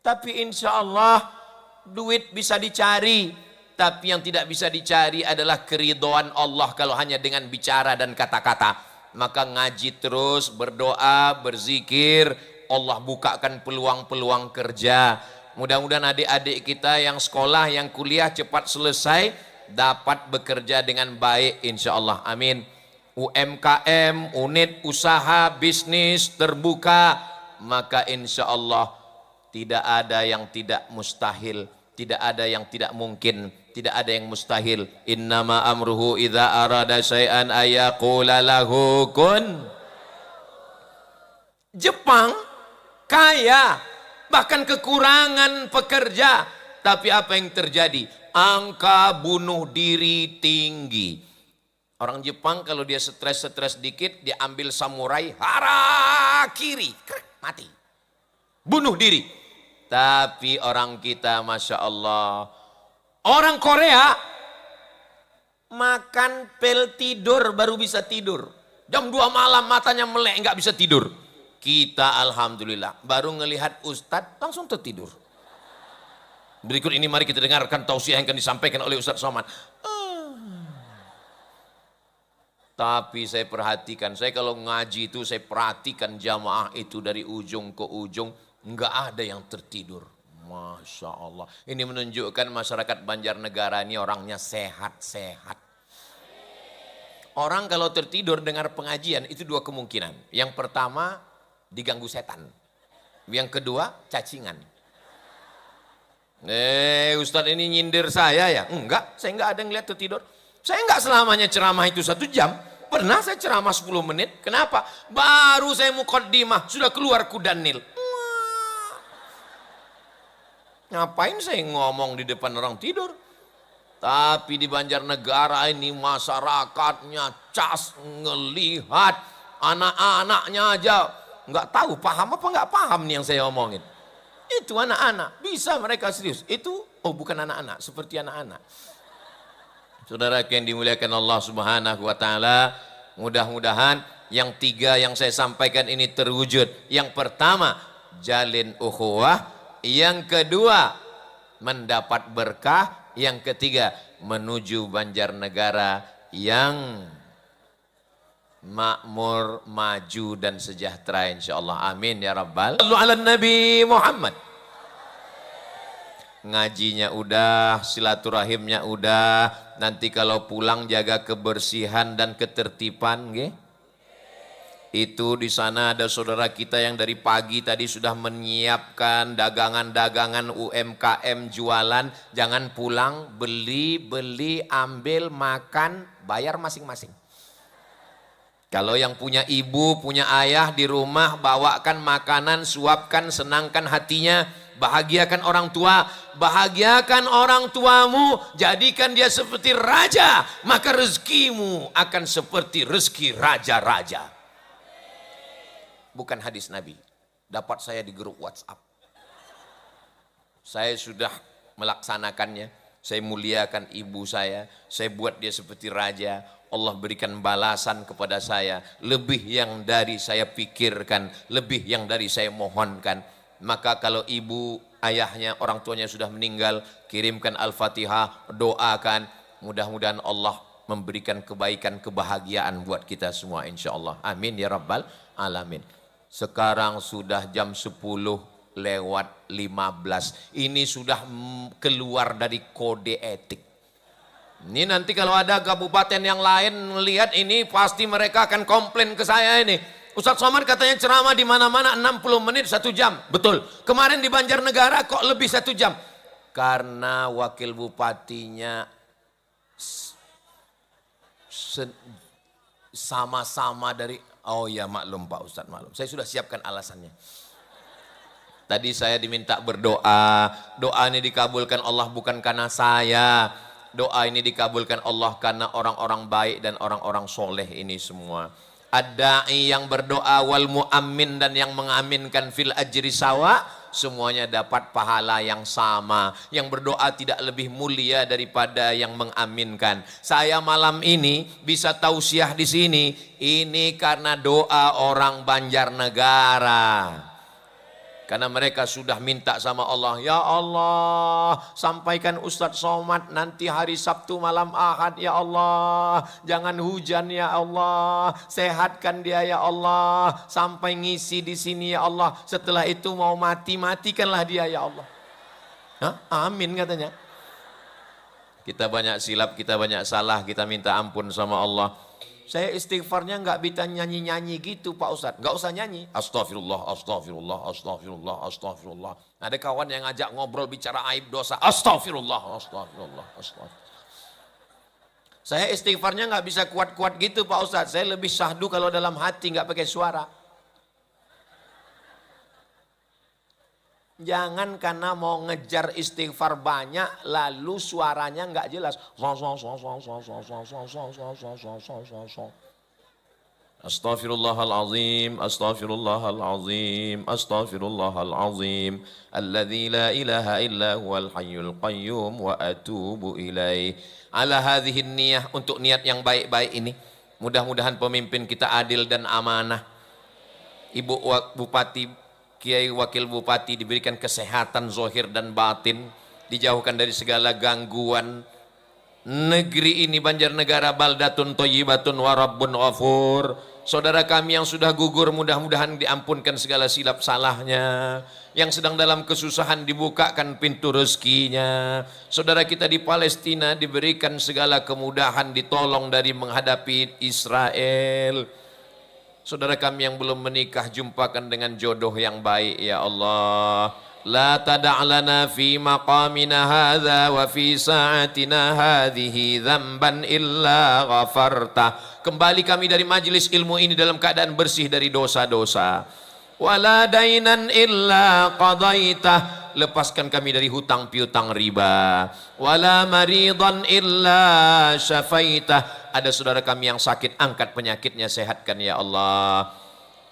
Tapi insya Allah duit bisa dicari. Tapi yang tidak bisa dicari adalah keridhaan Allah kalau hanya dengan bicara dan kata-kata. Maka ngaji terus, berdoa, berzikir, Allah bukakan peluang-peluang kerja. Mudah-mudahan adik-adik kita yang sekolah, yang kuliah cepat selesai, dapat bekerja dengan baik insya Allah. Amin. UMKM, unit usaha, bisnis terbuka, maka insya Allah tidak ada yang tidak mustahil, tidak ada yang tidak mungkin, tidak ada yang mustahil. Innama amruhu idza arada syai'an ayaqula lahu kun. Jepang kaya, bahkan kekurangan pekerja, tapi apa yang terjadi? Angka bunuh diri tinggi. Orang Jepang kalau dia stres dikit, dia ambil samurai, harakiri, mati, bunuh diri. Tapi orang kita Masya Allah, orang Korea makan pil tidur baru bisa tidur. Jam 2 malam matanya melek, nggak bisa tidur. Kita Alhamdulillah baru ngelihat Ustadz langsung tertidur. Berikut ini mari kita dengarkan tausiah yang akan disampaikan oleh Ustadz Somad. Tapi saya perhatikan, saya kalau ngaji itu saya perhatikan jamaah itu dari ujung ke ujung, nggak ada yang tertidur. Masya Allah. Ini menunjukkan masyarakat Banjarnegara ini orangnya sehat-sehat. Orang kalau tertidur dengar pengajian itu dua kemungkinan. Yang pertama diganggu setan. Yang kedua cacingan. Ustadz ini nyindir saya ya? Enggak, saya enggak ada yang lihat tertidur. Saya enggak selamanya ceramah itu 1 jam. Pernah saya ceramah 10 menit. Kenapa? Baru saya muqaddimah sudah keluar kudanil. Ngapain saya ngomong di depan orang tidur? Tapi di Banjarnegara ini masyarakatnya cas ngelihat, anak-anaknya aja nggak tahu paham apa nggak paham nih yang saya omongin. Itu anak-anak bisa mereka serius. Itu bukan anak-anak, seperti anak-anak. Saudara yang dimuliakan Allah Subhanahu wa taala, mudah-mudahan yang 3 yang saya sampaikan ini terwujud. Yang pertama, jalin ukhuwah. Yang kedua, mendapat berkah. Yang ketiga, menuju Banjarnegara yang makmur, maju dan sejahtera insyaallah. Amin ya rabbal alamin. Nabi Muhammad. Ngajinya udah, silaturahimnya udah. Nanti kalau pulang jaga kebersihan dan ketertiban, nggih. Itu di sana ada saudara kita yang dari pagi tadi sudah menyiapkan dagangan-dagangan UMKM jualan. Jangan pulang, beli, ambil, makan, bayar masing-masing. Kalau yang punya ibu, punya ayah di rumah, bawakan makanan, suapkan, senangkan hatinya. Bahagiakan orang tua, bahagiakan orang tuamu, jadikan dia seperti raja, maka rezekimu akan seperti rezeki raja-raja. Bukan hadis Nabi, dapat saya di grup WhatsApp. Saya sudah melaksanakannya, saya muliakan ibu saya buat dia seperti raja. Allah berikan balasan kepada saya, lebih yang dari saya pikirkan, lebih yang dari saya mohonkan. Maka kalau ibu, ayahnya, orang tuanya sudah meninggal, kirimkan Al-Fatihah, doakan. Mudah-mudahan Allah memberikan kebaikan, kebahagiaan buat kita semua insya Allah. Amin ya rabbal alamin. Sekarang sudah jam 10 lewat 15. Ini sudah keluar dari kode etik. Ini nanti kalau ada kabupaten yang lain melihat ini pasti mereka akan komplain ke saya ini. Ustadz Somad katanya ceramah di mana-mana 60 menit 1 jam. Betul. Kemarin di Banjarnegara kok lebih 1 jam. Karena wakil bupatinya sama-sama dari, oh ya maklum Pak Ustadz, maklum. Saya sudah siapkan alasannya. Tadi saya diminta berdoa. Doa ini dikabulkan Allah bukan karena saya. Doa ini dikabulkan Allah karena orang-orang baik dan orang-orang soleh ini semua. Ad-da'i yang berdoa wal mu'ammin dan yang mengaminkan fil ajri sawa, semuanya dapat pahala yang sama. Yang berdoa tidak lebih mulia daripada yang mengaminkan. Saya malam ini bisa tausiah di sini, ini karena doa orang Banjarnegara. Karena mereka sudah minta sama Allah, ya Allah, sampaikan Ustadz Somad nanti hari Sabtu malam Ahad ya Allah. Jangan hujan ya Allah, sehatkan dia ya Allah, sampai ngisi di sini ya Allah. Setelah itu mau mati, matikanlah dia ya Allah. Hah? Amin katanya. Kita banyak silap, kita banyak salah, kita minta ampun sama Allah. Saya istighfarnya nggak bisa nyanyi-nyanyi gitu Pak Ustadz. Nggak usah nyanyi. Astagfirullah, astagfirullah, astagfirullah, astagfirullah. Ada kawan yang ngajak ngobrol bicara aib dosa. Astagfirullah, astagfirullah, astagfirullah. Saya istighfarnya nggak bisa kuat-kuat gitu Pak Ustadz. Saya lebih syahdu kalau dalam hati nggak pakai suara. Jangan karena mau ngejar istighfar banyak lalu suaranya nggak jelas. Astaghfirullahalazim, astaghfirullahalazim, astaghfirullahalazim. Alladzi la ilaha illa huwal hayyul qayyum wa atubu ilaih. Ala hadhihi niyah, untuk niat yang baik-baik ini. Mudah-mudahan pemimpin kita adil dan amanah. Ibu Bupati, Kiai Wakil Bupati diberikan kesehatan zahir dan batin, dijauhkan dari segala gangguan. Negeri ini Banjarnegara baldatun thayyibatun wa rabbun ghafur. Saudara kami yang sudah gugur mudah-mudahan diampunkan segala silap salahnya. Yang sedang dalam kesusahan dibukakan pintu rezekinya. Saudara kita di Palestina diberikan segala kemudahan, ditolong dari menghadapi Israel. Saudara kami yang belum menikah, jumpakan dengan jodoh yang baik ya Allah. La tada'lana fi maqamina hadha wa fi sa'atina hadhihi dzamban illa ghafarta. Kembali kami dari majelis ilmu ini dalam keadaan bersih dari dosa-dosa. Wala dainan illa qadaita. Lepaskan kami dari hutang piutang riba. Wala maridan illa syafaita. Ada saudara kami yang sakit, angkat penyakitnya, sehatkan ya Allah.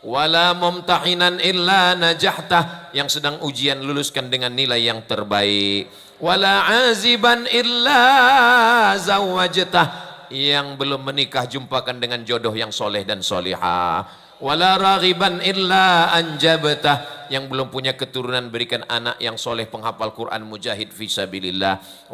Wala mumtahinan illa najahta. Yang sedang ujian luluskan dengan nilai yang terbaik. Wala aziban illa zawajtah. Yang belum menikah jumpakan dengan jodoh yang soleh dan solihah. Wala raghiban illa anjabtah. Yang belum punya keturunan berikan anak yang soleh penghafal Quran mujahid fisabilillah.